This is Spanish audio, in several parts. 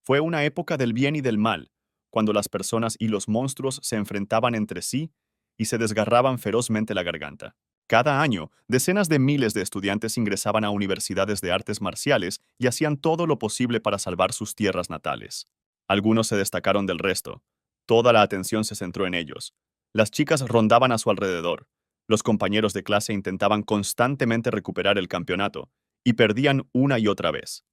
Fue una época del bien y del mal, cuando las personas y los monstruos se enfrentaban entre sí y se desgarraban ferozmente la garganta. Cada año, decenas de miles de estudiantes ingresaban a universidades de artes marciales y hacían todo lo posible para salvar sus tierras natales. Algunos se destacaron del resto. Toda la atención se centró en ellos. Las chicas rondaban a su alrededor. Los compañeros de clase intentaban constantemente recuperar el campeonato y perdían una y otra vez.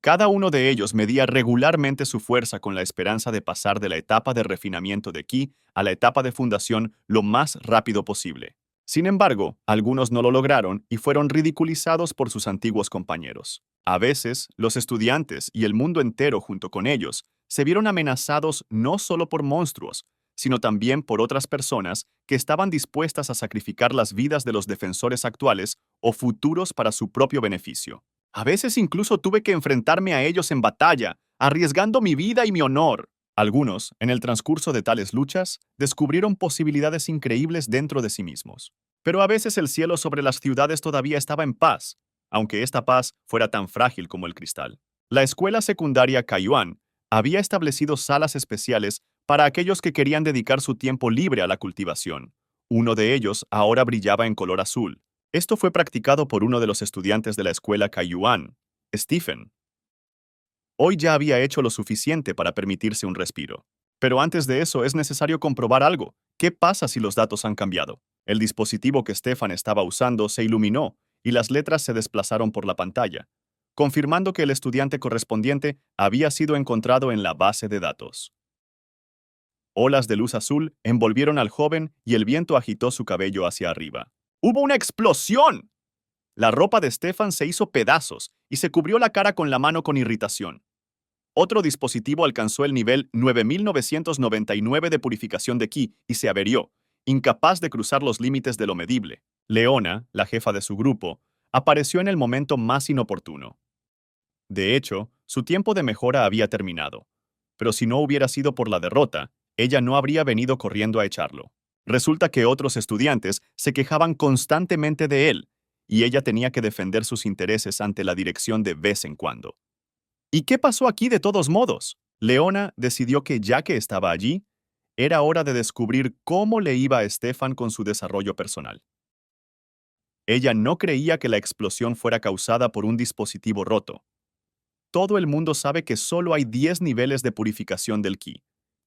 Cada uno de ellos medía regularmente su fuerza con la esperanza de pasar de la etapa de refinamiento de ki a la etapa de fundación lo más rápido posible. Sin embargo, algunos no lo lograron y fueron ridiculizados por sus antiguos compañeros. A veces, los estudiantes y el mundo entero junto con ellos se vieron amenazados no solo por monstruos, sino también por otras personas que estaban dispuestas a sacrificar las vidas de los defensores actuales o futuros para su propio beneficio. A veces incluso tuve que enfrentarme a ellos en batalla, arriesgando mi vida y mi honor. Algunos, en el transcurso de tales luchas, descubrieron posibilidades increíbles dentro de sí mismos. Pero a veces el cielo sobre las ciudades todavía estaba en paz, aunque esta paz fuera tan frágil como el cristal. La escuela secundaria Kaiyuan había establecido salas especiales para aquellos que querían dedicar su tiempo libre a la cultivación. Uno de ellos ahora brillaba en color azul. Esto fue practicado por uno de los estudiantes de la escuela Kaiyuan, Stephen. Hoy ya había hecho lo suficiente para permitirse un respiro. Pero antes de eso es necesario comprobar algo. ¿Qué pasa si los datos han cambiado? El dispositivo que Stefan estaba usando se iluminó y las letras se desplazaron por la pantalla, confirmando que el estudiante correspondiente había sido encontrado en la base de datos. Olas de luz azul envolvieron al joven y el viento agitó su cabello hacia arriba. ¡Hubo una explosión! La ropa de Stefan se hizo pedazos y se cubrió la cara con la mano con irritación. Otro dispositivo alcanzó el nivel 9999 de purificación de ki y se averió, incapaz de cruzar los límites de lo medible. Leona, la jefa de su grupo, apareció en el momento más inoportuno. De hecho, su tiempo de mejora había terminado, pero si no hubiera sido por la derrota, ella no habría venido corriendo a echarlo. Resulta que otros estudiantes se quejaban constantemente de él, y ella tenía que defender sus intereses ante la dirección de vez en cuando. ¿Y qué pasó aquí de todos modos? Leona decidió que ya que estaba allí, era hora de descubrir cómo le iba a Stefan con su desarrollo personal. Ella no creía que la explosión fuera causada por un dispositivo roto. Todo el mundo sabe que solo hay 10 niveles de purificación del ki.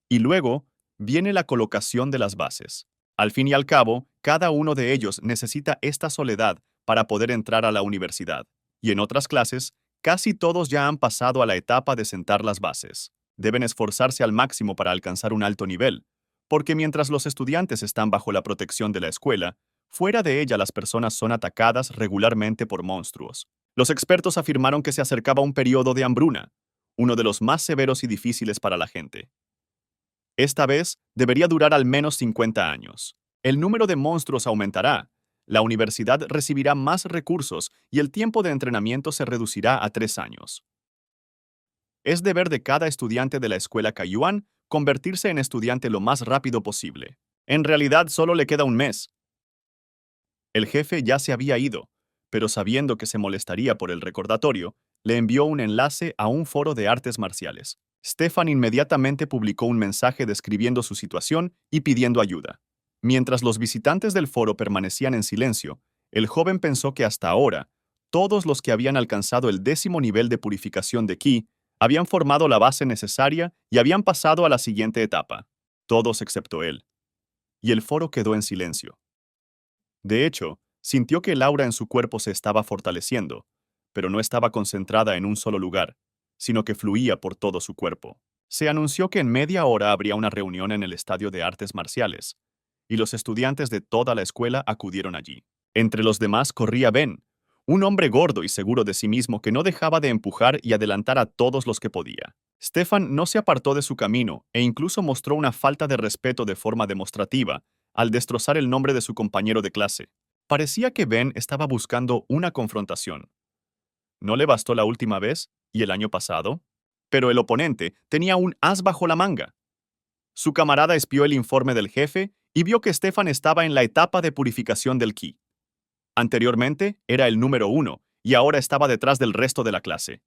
Y luego viene la colocación de las bases. Al fin y al cabo, cada uno de ellos necesita esta soledad para poder entrar a la universidad. Y en otras clases, casi todos ya han pasado a la etapa de sentar las bases. Deben esforzarse al máximo para alcanzar un alto nivel, porque mientras los estudiantes están bajo la protección de la escuela, fuera de ella las personas son atacadas regularmente por monstruos. Los expertos afirmaron que se acercaba un periodo de hambruna, uno de los más severos y difíciles para la gente. Esta vez debería durar al menos 50 años. El número de monstruos aumentará, la universidad recibirá más recursos y el tiempo de entrenamiento se reducirá a 3 años. Es deber de cada estudiante de la escuela Kaiyuan convertirse en estudiante lo más rápido posible. En realidad solo le queda un mes. El jefe ya se había ido, pero sabiendo que se molestaría por el recordatorio, le envió un enlace a un foro de artes marciales. Stefan inmediatamente publicó un mensaje describiendo su situación y pidiendo ayuda. Mientras los visitantes del foro permanecían en silencio, el joven pensó que hasta ahora, todos los que habían alcanzado el 10º nivel de purificación de ki habían formado la base necesaria y habían pasado a la siguiente etapa. Todos excepto él. Y el foro quedó en silencio. De hecho, sintió que el aura en su cuerpo se estaba fortaleciendo, pero no estaba concentrada en un solo lugar, sino que fluía por todo su cuerpo. Se anunció que en media hora habría una reunión en el estadio de artes marciales, y los estudiantes de toda la escuela acudieron allí. Entre los demás corría Ben, un hombre gordo y seguro de sí mismo que no dejaba de empujar y adelantar a todos los que podía. Stefan no se apartó de su camino e incluso mostró una falta de respeto de forma demostrativa al destrozar el nombre de su compañero de clase. Parecía que Ben estaba buscando una confrontación. ¿No le bastó la última vez y el año pasado? Pero el oponente tenía un as bajo la manga. Su camarada espió el informe del jefe y vio que Stefan estaba en la etapa de purificación del ki. Anteriormente era el número 1 y ahora estaba detrás del resto de la clase.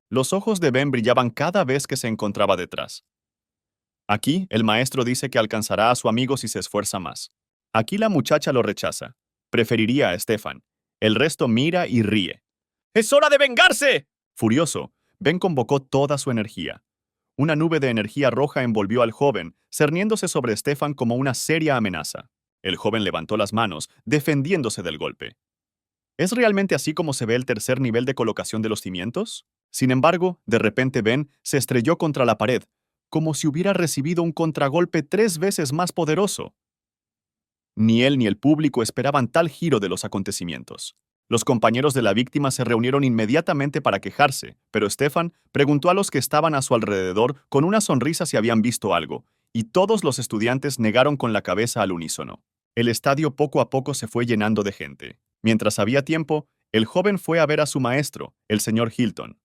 Los ojos de Ben brillaban cada vez que se encontraba detrás. Aquí, el maestro dice que alcanzará a su amigo si se esfuerza más. Aquí la muchacha lo rechaza. Preferiría a Stefan. El resto mira y ríe. ¡Es hora de vengarse! Furioso, Ben convocó toda su energía. Una nube de energía roja envolvió al joven, cerniéndose sobre Stefan como una seria amenaza. El joven levantó las manos, defendiéndose del golpe. ¿Es realmente así como se ve el tercer nivel de colocación de los cimientos? Sin embargo, de repente Ben se estrelló contra la pared, como si hubiera recibido un contragolpe 3 veces más poderoso. Ni él ni el público esperaban tal giro de los acontecimientos. Los compañeros de la víctima se reunieron inmediatamente para quejarse, pero Stefan preguntó a los que estaban a su alrededor con una sonrisa si habían visto algo, y todos los estudiantes negaron con la cabeza al unísono. El estadio poco a poco se fue llenando de gente. Mientras había tiempo, el joven fue a ver a su maestro, el señor Hilton.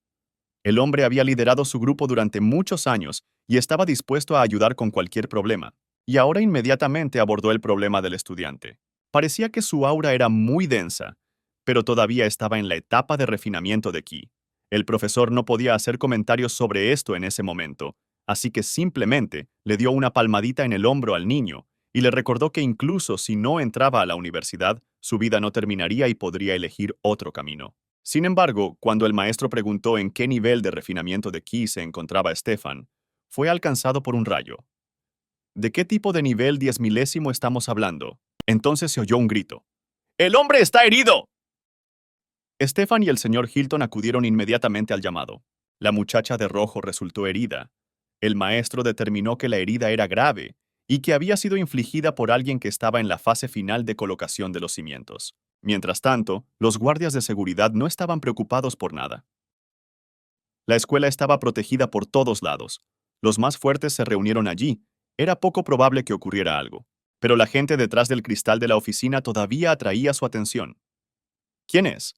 El hombre había liderado su grupo durante muchos años y estaba dispuesto a ayudar con cualquier problema, y ahora inmediatamente abordó el problema del estudiante. Parecía que su aura era muy densa, pero todavía estaba en la etapa de refinamiento de Ki. El profesor no podía hacer comentarios sobre esto en ese momento, así que simplemente le dio una palmadita en el hombro al niño y le recordó que incluso si no entraba a la universidad, su vida no terminaría y podría elegir otro camino. Sin embargo, cuando el maestro preguntó en qué nivel de refinamiento de Ki se encontraba Stefan, fue alcanzado por un rayo. ¿De qué tipo de nivel 10 milésimo estamos hablando? Entonces se oyó un grito. ¡El hombre está herido! Stefan y el señor Hilton acudieron inmediatamente al llamado. La muchacha de rojo resultó herida. El maestro determinó que la herida era grave y que había sido infligida por alguien que estaba en la fase final de colocación de los cimientos. Mientras tanto, los guardias de seguridad no estaban preocupados por nada. La escuela estaba protegida por todos lados. Los más fuertes se reunieron allí. Era poco probable que ocurriera algo. Pero la gente detrás del cristal de la oficina todavía atraía su atención. ¿Quién es?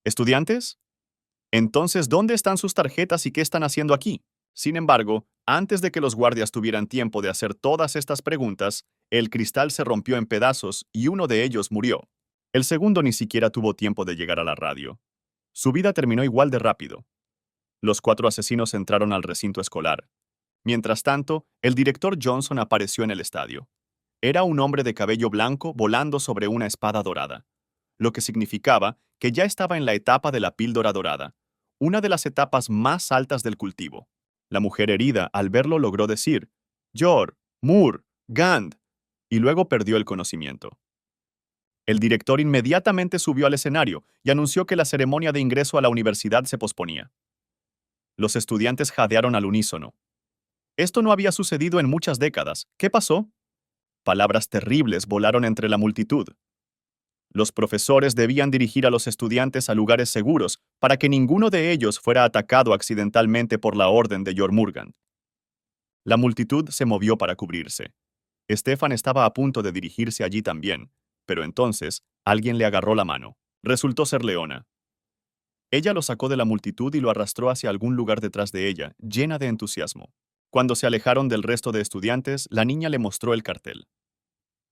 ¿Estudiantes? Entonces, ¿dónde están sus tarjetas y qué están haciendo aquí? Sin embargo, antes de que los guardias tuvieran tiempo de hacer todas estas preguntas, el cristal se rompió en pedazos y uno de ellos murió. El segundo ni siquiera tuvo tiempo de llegar a la radio. Su vida terminó igual de rápido. Los 4 asesinos entraron al recinto escolar. Mientras tanto, el director Johnson apareció en el estadio. Era un hombre de cabello blanco volando sobre una espada dorada, lo que significaba que ya estaba en la etapa de la píldora dorada, una de las etapas más altas del cultivo. La mujer herida, al verlo, logró decir, Jor, Mur, Gand, y luego perdió el conocimiento. El director inmediatamente subió al escenario y anunció que la ceremonia de ingreso a la universidad se posponía. Los estudiantes jadearon al unísono. Esto no había sucedido en muchas décadas. ¿Qué pasó? Palabras terribles volaron entre la multitud. Los profesores debían dirigir a los estudiantes a lugares seguros para que ninguno de ellos fuera atacado accidentalmente por la orden de Jormungand. La multitud se movió para cubrirse. Stefan estaba a punto de dirigirse allí también, pero entonces alguien le agarró la mano. Resultó ser Leona. Ella lo sacó de la multitud y lo arrastró hacia algún lugar detrás de ella, llena de entusiasmo. Cuando se alejaron del resto de estudiantes, la niña le mostró el cartel.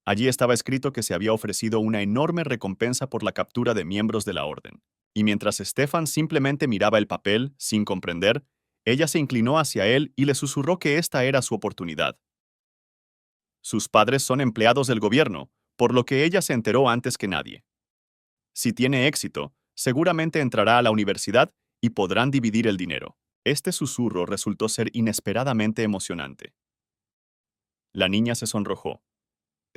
Allí estaba escrito que se había ofrecido una enorme recompensa por la captura de miembros de la orden. Y mientras Stefan simplemente miraba el papel, sin comprender, ella se inclinó hacia él y le susurró que esta era su oportunidad. Sus padres son empleados del gobierno, por lo que ella se enteró antes que nadie. Si tiene éxito, seguramente entrará a la universidad y podrán dividir el dinero. Este susurro resultó ser inesperadamente emocionante. La niña se sonrojó.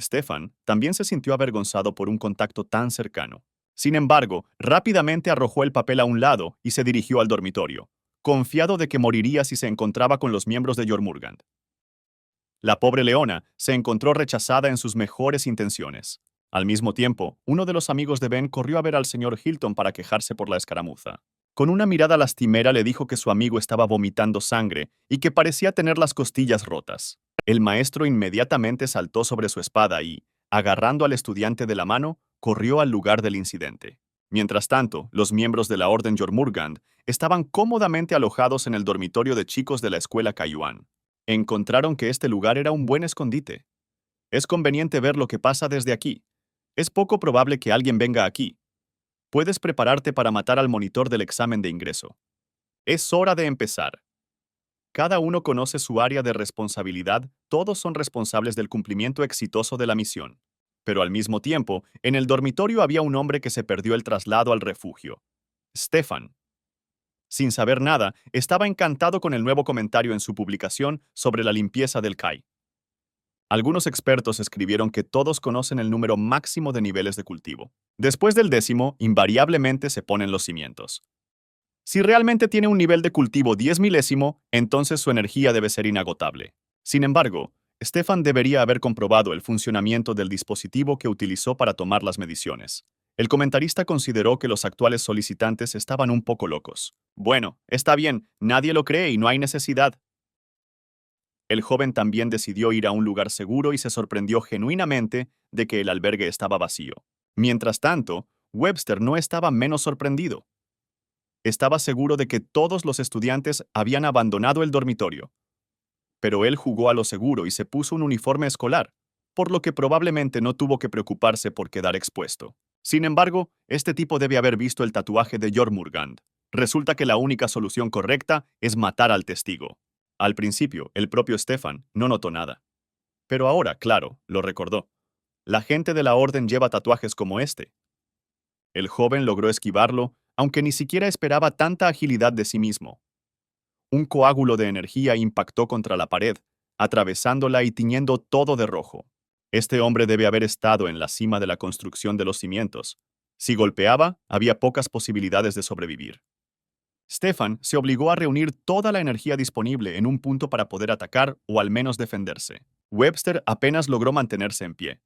Stefan también se sintió avergonzado por un contacto tan cercano. Sin embargo, rápidamente arrojó el papel a un lado y se dirigió al dormitorio, confiado de que moriría si se encontraba con los miembros de Jormungand. La pobre Leona se encontró rechazada en sus mejores intenciones. Al mismo tiempo, uno de los amigos de Ben corrió a ver al señor Hilton para quejarse por la escaramuza. Con una mirada lastimera le dijo que su amigo estaba vomitando sangre y que parecía tener las costillas rotas. El maestro inmediatamente saltó sobre su espada y, agarrando al estudiante de la mano, corrió al lugar del incidente. Mientras tanto, los miembros de la Orden Jormungand estaban cómodamente alojados en el dormitorio de chicos de la escuela Kaiyuan. Encontraron que este lugar era un buen escondite. Es conveniente ver lo que pasa desde aquí. Es poco probable que alguien venga aquí. Puedes prepararte para matar al monitor del examen de ingreso. Es hora de empezar. Cada uno conoce su área de responsabilidad, todos son responsables del cumplimiento exitoso de la misión. Pero al mismo tiempo, en el dormitorio había un hombre que se perdió el traslado al refugio. Stefan. Sin saber nada, estaba encantado con el nuevo comentario en su publicación sobre la limpieza del CAI. Algunos expertos escribieron que todos conocen el número máximo de niveles de cultivo. Después del 10º, invariablemente se ponen los cimientos. Si realmente tiene un nivel de cultivo 10 milésimo, entonces su energía debe ser inagotable. Sin embargo, Stefan debería haber comprobado el funcionamiento del dispositivo que utilizó para tomar las mediciones. El comentarista consideró que los actuales solicitantes estaban un poco locos. Bueno, está bien, nadie lo cree y no hay necesidad. El joven también decidió ir a un lugar seguro y se sorprendió genuinamente de que el albergue estaba vacío. Mientras tanto, Webster no estaba menos sorprendido. Estaba seguro de que todos los estudiantes habían abandonado el dormitorio. Pero él jugó a lo seguro y se puso un uniforme escolar, por lo que probablemente no tuvo que preocuparse por quedar expuesto. Sin embargo, este tipo debe haber visto el tatuaje de Jormungand. Resulta que la única solución correcta es matar al testigo. Al principio, el propio Stefan no notó nada. Pero ahora, claro, lo recordó. La gente de la orden lleva tatuajes como este. El joven logró esquivarlo, aunque ni siquiera esperaba tanta agilidad de sí mismo. Un coágulo de energía impactó contra la pared, atravesándola y tiñendo todo de rojo. Este hombre debe haber estado en la cima de la construcción de los cimientos. Si golpeaba, había pocas posibilidades de sobrevivir. Stefan se obligó a reunir toda la energía disponible en un punto para poder atacar o al menos defenderse. Webster apenas logró mantenerse en pie.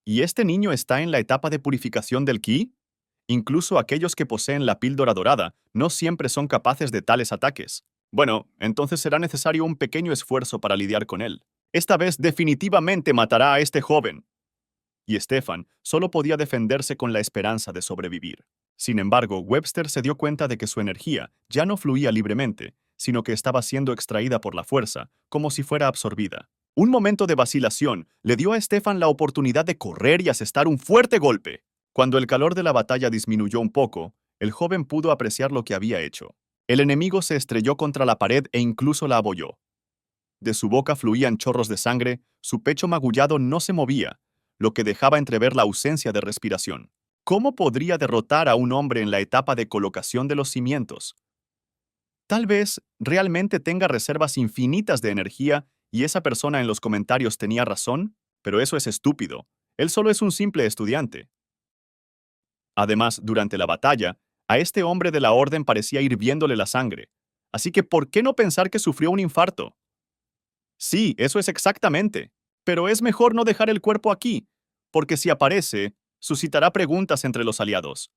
¿Y este niño está en la etapa de purificación del ki? Incluso aquellos que poseen la píldora dorada no siempre son capaces de tales ataques. Bueno, entonces será necesario un pequeño esfuerzo para lidiar con él. Esta vez definitivamente matará a este joven. Y Stefan solo podía defenderse con la esperanza de sobrevivir. Sin embargo, Webster se dio cuenta de que su energía ya no fluía libremente, sino que estaba siendo extraída por la fuerza, como si fuera absorbida. Un momento de vacilación le dio a Stefan la oportunidad de correr y asestar un fuerte golpe. Cuando el calor de la batalla disminuyó un poco, el joven pudo apreciar lo que había hecho. El enemigo se estrelló contra la pared e incluso la abolló. De su boca fluían chorros de sangre, su pecho magullado no se movía, lo que dejaba entrever la ausencia de respiración. ¿Cómo podría derrotar a un hombre en la etapa de colocación de los cimientos? Tal vez realmente tenga reservas infinitas de energía y esa persona en los comentarios tenía razón, pero eso es estúpido. Él solo es un simple estudiante. Además, durante la batalla, a este hombre de la orden parecía hirviéndole la sangre. Así que, ¿por qué no pensar que sufrió un infarto? Sí, eso es exactamente. Pero es mejor no dejar el cuerpo aquí, porque si aparece, suscitará preguntas entre los aliados.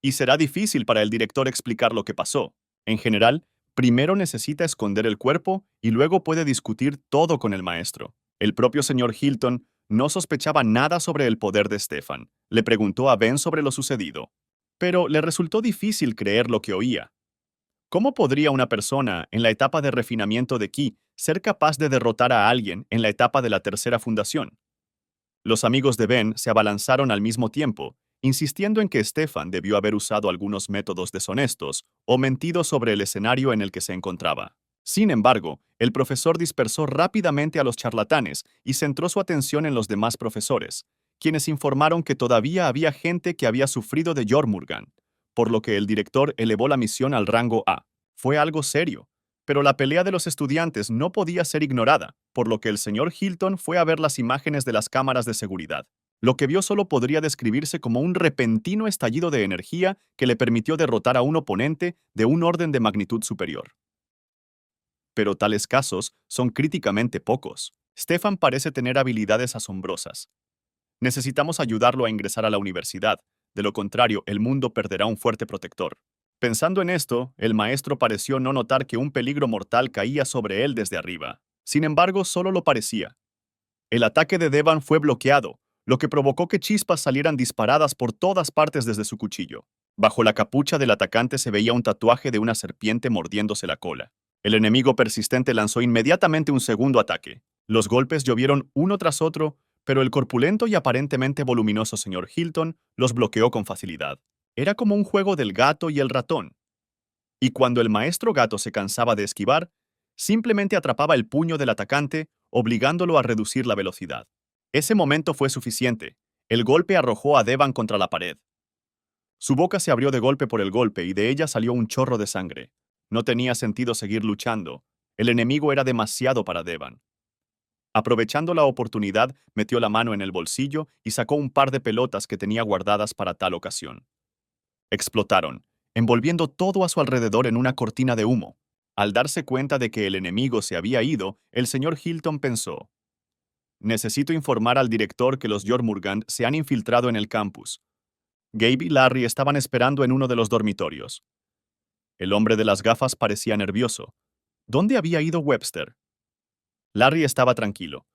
Y será difícil para el director explicar lo que pasó. En general, primero necesita esconder el cuerpo y luego puede discutir todo con el maestro. El propio señor Hilton no sospechaba nada sobre el poder de Stefan. Le preguntó a Ben sobre lo sucedido. Pero le resultó difícil creer lo que oía. ¿Cómo podría una persona, en la etapa de refinamiento de Ki, ser capaz de derrotar a alguien en la etapa de la tercera fundación? Los amigos de Ben se abalanzaron al mismo tiempo, insistiendo en que Stefan debió haber usado algunos métodos deshonestos o mentido sobre el escenario en el que se encontraba. Sin embargo, el profesor dispersó rápidamente a los charlatanes y centró su atención en los demás profesores, quienes informaron que todavía había gente que había sufrido de Jormungand, por lo que el director elevó la misión al rango A. Fue algo serio, pero la pelea de los estudiantes no podía ser ignorada, por lo que el señor Hilton fue a ver las imágenes de las cámaras de seguridad. Lo que vio solo podría describirse como un repentino estallido de energía que le permitió derrotar a un oponente de un orden de magnitud superior. Pero tales casos son críticamente pocos. Stefan parece tener habilidades asombrosas. Necesitamos ayudarlo a ingresar a la universidad, de lo contrario, el mundo perderá un fuerte protector. Pensando en esto, el maestro pareció no notar que un peligro mortal caía sobre él desde arriba. Sin embargo, solo lo parecía. El ataque de Devan fue bloqueado, lo que provocó que chispas salieran disparadas por todas partes desde su cuchillo. Bajo la capucha del atacante se veía un tatuaje de una serpiente mordiéndose la cola. El enemigo persistente lanzó inmediatamente un segundo ataque. Los golpes llovieron uno tras otro, pero el corpulento y aparentemente voluminoso señor Hilton los bloqueó con facilidad. Era como un juego del gato y el ratón. y cuando el maestro gato se cansaba de esquivar, simplemente atrapaba el puño del atacante, obligándolo a reducir la velocidad. Ese momento fue suficiente. El golpe arrojó a Devan contra la pared. Su boca se abrió de golpe por el golpe y de ella salió un chorro de sangre. No tenía sentido seguir luchando. El enemigo era demasiado para Devan. Aprovechando la oportunidad, metió la mano en el bolsillo y sacó un par de pelotas que tenía guardadas para tal ocasión. Explotaron, envolviendo todo a su alrededor en una cortina de humo. Al darse cuenta de que el enemigo se había ido, el señor Hilton pensó: necesito informar al director que los Jormungand se han infiltrado en el campus. Gabe y Larry estaban esperando en uno de los dormitorios. El hombre de las gafas parecía nervioso. ¿Dónde había ido Webster? Larry estaba tranquilo.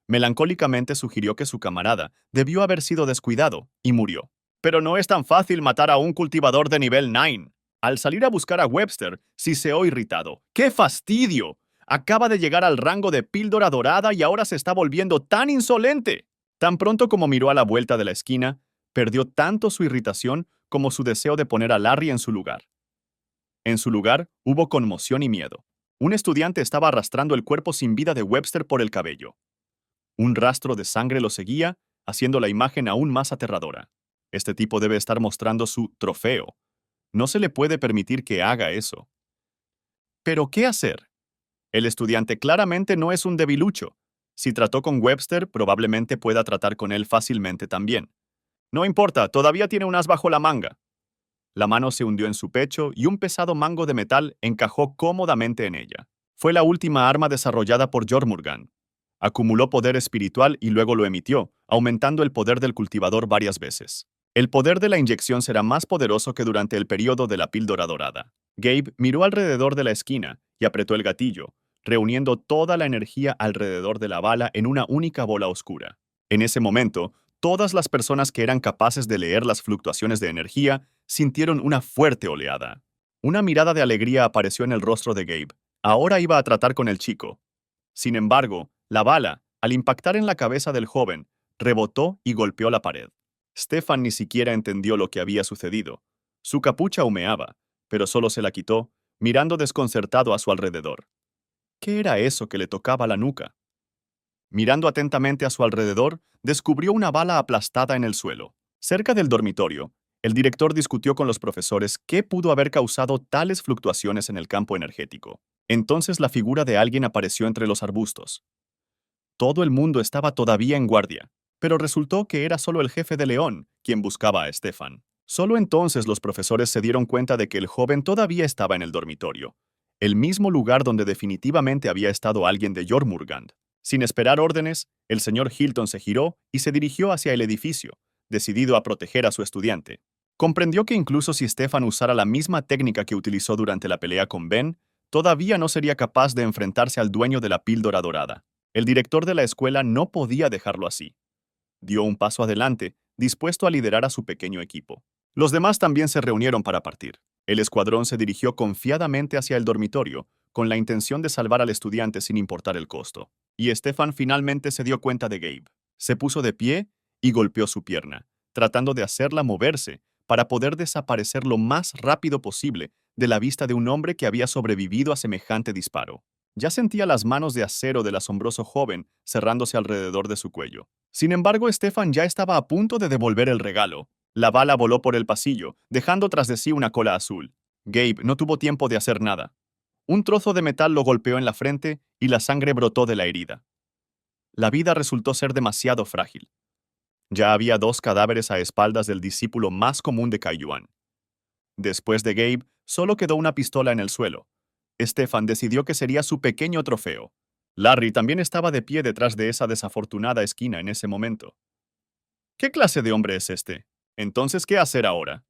Melancólicamente sugirió que su camarada debió haber sido descuidado y murió. Pero no es tan fácil matar a un cultivador de nivel 9. Al salir a buscar a Webster, siseó irritado. ¡Qué fastidio! Acaba de llegar al rango de píldora dorada y ahora se está volviendo tan insolente. Tan pronto como miró a la vuelta de la esquina, perdió tanto su irritación como su deseo de poner a Larry en su lugar. En su lugar, hubo conmoción y miedo. Un estudiante estaba arrastrando el cuerpo sin vida de Webster por el cabello. Un rastro de sangre lo seguía, haciendo la imagen aún más aterradora. Este tipo debe estar mostrando su trofeo. No se le puede permitir que haga eso. ¿Pero qué hacer? El estudiante claramente no es un debilucho. Si trató con Webster, probablemente pueda tratar con él fácilmente también. No importa, todavía tiene un as bajo la manga. La mano se hundió en su pecho y un pesado mango de metal encajó cómodamente en ella. Fue la última arma desarrollada por Jormungand. Acumuló poder espiritual y luego lo emitió, aumentando el poder del cultivador varias veces. El poder de la inyección será más poderoso que durante el período de la píldora dorada. Gabe miró alrededor de la esquina y apretó el gatillo, reuniendo toda la energía alrededor de la bala en una única bola oscura. En ese momento, todas las personas que eran capaces de leer las fluctuaciones de energía sintieron una fuerte oleada. Una mirada de alegría apareció en el rostro de Gabe. Ahora iba a tratar con el chico. Sin embargo, la bala, al impactar en la cabeza del joven, rebotó y golpeó la pared. Stefan ni siquiera entendió lo que había sucedido. Su capucha humeaba, pero solo se la quitó, mirando desconcertado a su alrededor. ¿Qué era eso que le tocaba la nuca? Mirando atentamente a su alrededor, descubrió una bala aplastada en el suelo. Cerca del dormitorio, el director discutió con los profesores qué pudo haber causado tales fluctuaciones en el campo energético. Entonces la figura de alguien apareció entre los arbustos. Todo el mundo estaba todavía en guardia, pero resultó que era solo el jefe de León quien buscaba a Stefan. Solo entonces los profesores se dieron cuenta de que el joven todavía estaba en el dormitorio, el mismo lugar donde definitivamente había estado alguien de Jormungand. Sin esperar órdenes, el señor Hilton se giró y se dirigió hacia el edificio, decidido a proteger a su estudiante. Comprendió que incluso si Stefan usara la misma técnica que utilizó durante la pelea con Ben, todavía no sería capaz de enfrentarse al dueño de la píldora dorada. El director de la escuela no podía dejarlo así. Dio un paso adelante, dispuesto a liderar a su pequeño equipo. Los demás también se reunieron para partir. El escuadrón se dirigió confiadamente hacia el dormitorio, con la intención de salvar al estudiante sin importar el costo. Y Stefan finalmente se dio cuenta de Gabe. Se puso de pie y golpeó su pierna, tratando de hacerla moverse para poder desaparecer lo más rápido posible de la vista de un hombre que había sobrevivido a semejante disparo. Ya sentía las manos de acero del asombroso joven cerrándose alrededor de su cuello. Sin embargo, Stefan ya estaba a punto de devolver el regalo. La bala voló por el pasillo, dejando tras de sí una cola azul. Gabe no tuvo tiempo de hacer nada. Un trozo de metal lo golpeó en la frente y la sangre brotó de la herida. La vida resultó ser demasiado frágil. Ya había 2 cadáveres a espaldas del discípulo más común de Kaiyuan. Después de Gabe, solo quedó una pistola en el suelo. Stefan decidió que sería su pequeño trofeo. Larry también estaba de pie detrás de esa desafortunada esquina en ese momento. ¿Qué clase de hombre es este? Entonces, ¿qué hacer ahora?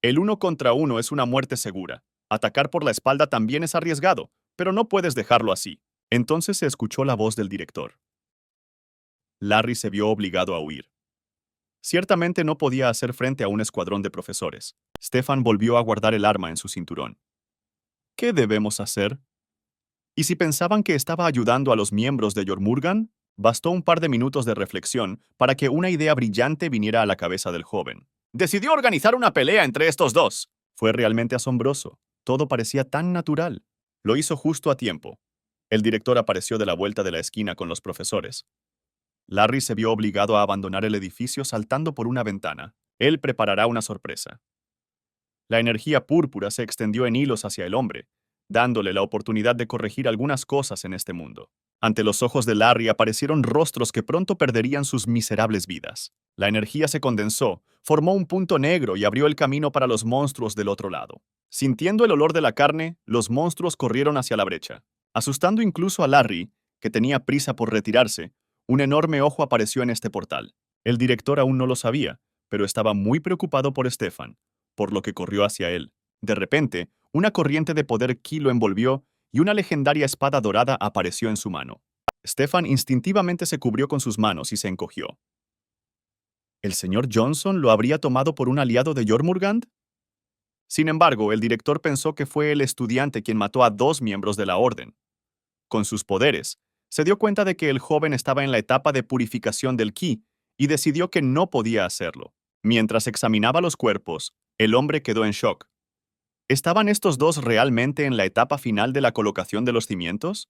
El 1 contra 1 es una muerte segura. Atacar por la espalda también es arriesgado, pero no puedes dejarlo así. Entonces se escuchó la voz del director. Larry se vio obligado a huir. Ciertamente no podía hacer frente a un escuadrón de profesores. Stefan volvió a guardar el arma en su cinturón. ¿Qué debemos hacer? ¿Y si pensaban que estaba ayudando a los miembros de Jormungand? Bastó un par de minutos de reflexión para que una idea brillante viniera a la cabeza del joven. Decidió organizar una pelea entre estos dos. Fue realmente asombroso. Todo parecía tan natural. Lo hizo justo a tiempo. El director apareció de la vuelta de la esquina con los profesores. Larry se vio obligado a abandonar el edificio saltando por una ventana. Él preparará una sorpresa. La energía púrpura se extendió en hilos hacia el hombre, dándole la oportunidad de corregir algunas cosas en este mundo. Ante los ojos de Larry aparecieron rostros que pronto perderían sus miserables vidas. La energía se condensó, formó un punto negro y abrió el camino para los monstruos del otro lado. Sintiendo el olor de la carne, los monstruos corrieron hacia la brecha. Asustando incluso a Larry, que tenía prisa por retirarse, un enorme ojo apareció en este portal. El director aún no lo sabía, pero estaba muy preocupado por Stefan, por lo que corrió hacia él. De repente, una corriente de poder ki lo envolvió y una legendaria espada dorada apareció en su mano. Stefan instintivamente se cubrió con sus manos y se encogió. ¿El señor Johnson lo habría tomado por un aliado de Jormungand? Sin embargo, el director pensó que fue el estudiante quien mató a 2 miembros de la orden. Con sus poderes, se dio cuenta de que el joven estaba en la etapa de purificación del ki y decidió que no podía hacerlo. Mientras examinaba los cuerpos, el hombre quedó en shock. ¿Estaban estos dos realmente en la etapa final de la colocación de los cimientos?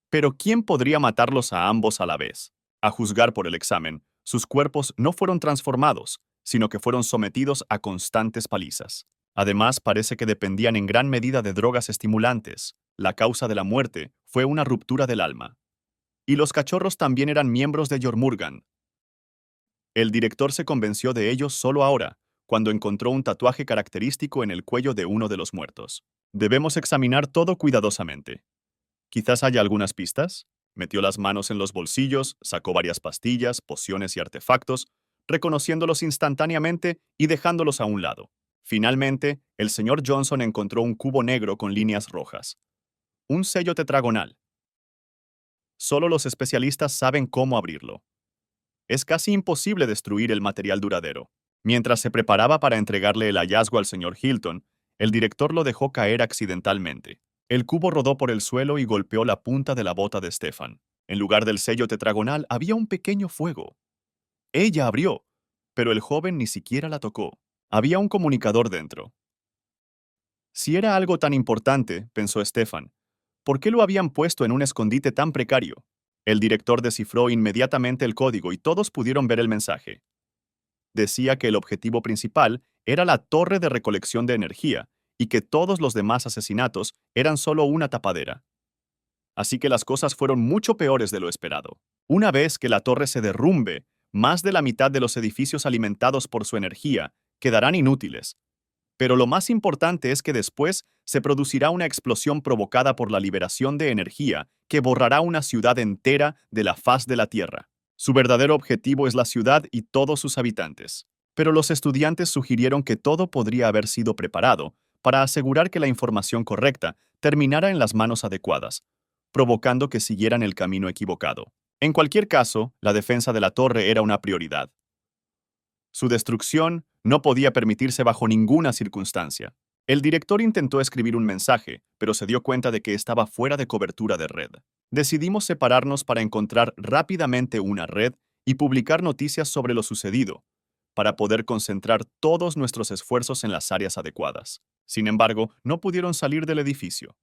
Pero ¿quién podría matarlos a ambos a la vez? A juzgar por el examen, sus cuerpos no fueron transformados, sino que fueron sometidos a constantes palizas. Además, parece que dependían en gran medida de drogas estimulantes. La causa de la muerte fue una ruptura del alma. Y los cachorros también eran miembros de Jormungand. El director se convenció de ello solo ahora, cuando encontró un tatuaje característico en el cuello de uno de los muertos. Debemos examinar todo cuidadosamente. Quizás haya algunas pistas. Metió las manos en los bolsillos, sacó varias pastillas, pociones y artefactos, reconociéndolos instantáneamente y dejándolos a un lado. Finalmente, el señor Johnson encontró un cubo negro con líneas rojas. Un sello tetragonal. Solo los especialistas saben cómo abrirlo. Es casi imposible destruir el material duradero. Mientras se preparaba para entregarle el hallazgo al señor Hilton, el director lo dejó caer accidentalmente. El cubo rodó por el suelo y golpeó la punta de la bota de Stefan. En lugar del sello tetragonal había un pequeño fuego. Ella abrió, pero el joven ni siquiera la tocó. Había un comunicador dentro. Si era algo tan importante, pensó Stefan, ¿por qué lo habían puesto en un escondite tan precario? El director descifró inmediatamente el código y todos pudieron ver el mensaje. Decía que el objetivo principal era la torre de recolección de energía y que todos los demás asesinatos eran solo una tapadera. Así que las cosas fueron mucho peores de lo esperado. Una vez que la torre se derrumbe, más de la mitad de los edificios alimentados por su energía quedarán inútiles. Pero lo más importante es que después se producirá una explosión provocada por la liberación de energía que borrará una ciudad entera de la faz de la Tierra. Su verdadero objetivo es la ciudad y todos sus habitantes. Pero los estudiantes sugirieron que todo podría haber sido preparado para asegurar que la información correcta terminara en las manos adecuadas, provocando que siguieran el camino equivocado. En cualquier caso, la defensa de la torre era una prioridad. Su destrucción no podía permitirse bajo ninguna circunstancia. El director intentó escribir un mensaje, pero se dio cuenta de que estaba fuera de cobertura de red. Decidimos separarnos para encontrar rápidamente una red y publicar noticias sobre lo sucedido, para poder concentrar todos nuestros esfuerzos en las áreas adecuadas. Sin embargo, no pudieron salir del edificio.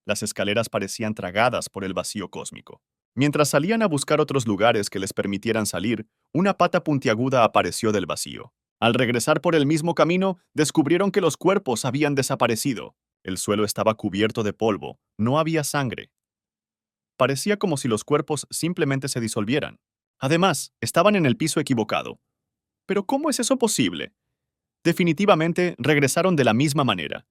Las escaleras parecían tragadas por el vacío cósmico. Mientras salían a buscar otros lugares que les permitieran salir, una pata puntiaguda apareció del vacío. Al regresar por el mismo camino, descubrieron que los cuerpos habían desaparecido. El suelo estaba cubierto de polvo, no había sangre. Parecía como si los cuerpos simplemente se disolvieran. Además, estaban en el piso equivocado. ¿Pero cómo es eso posible? Definitivamente regresaron de la misma manera.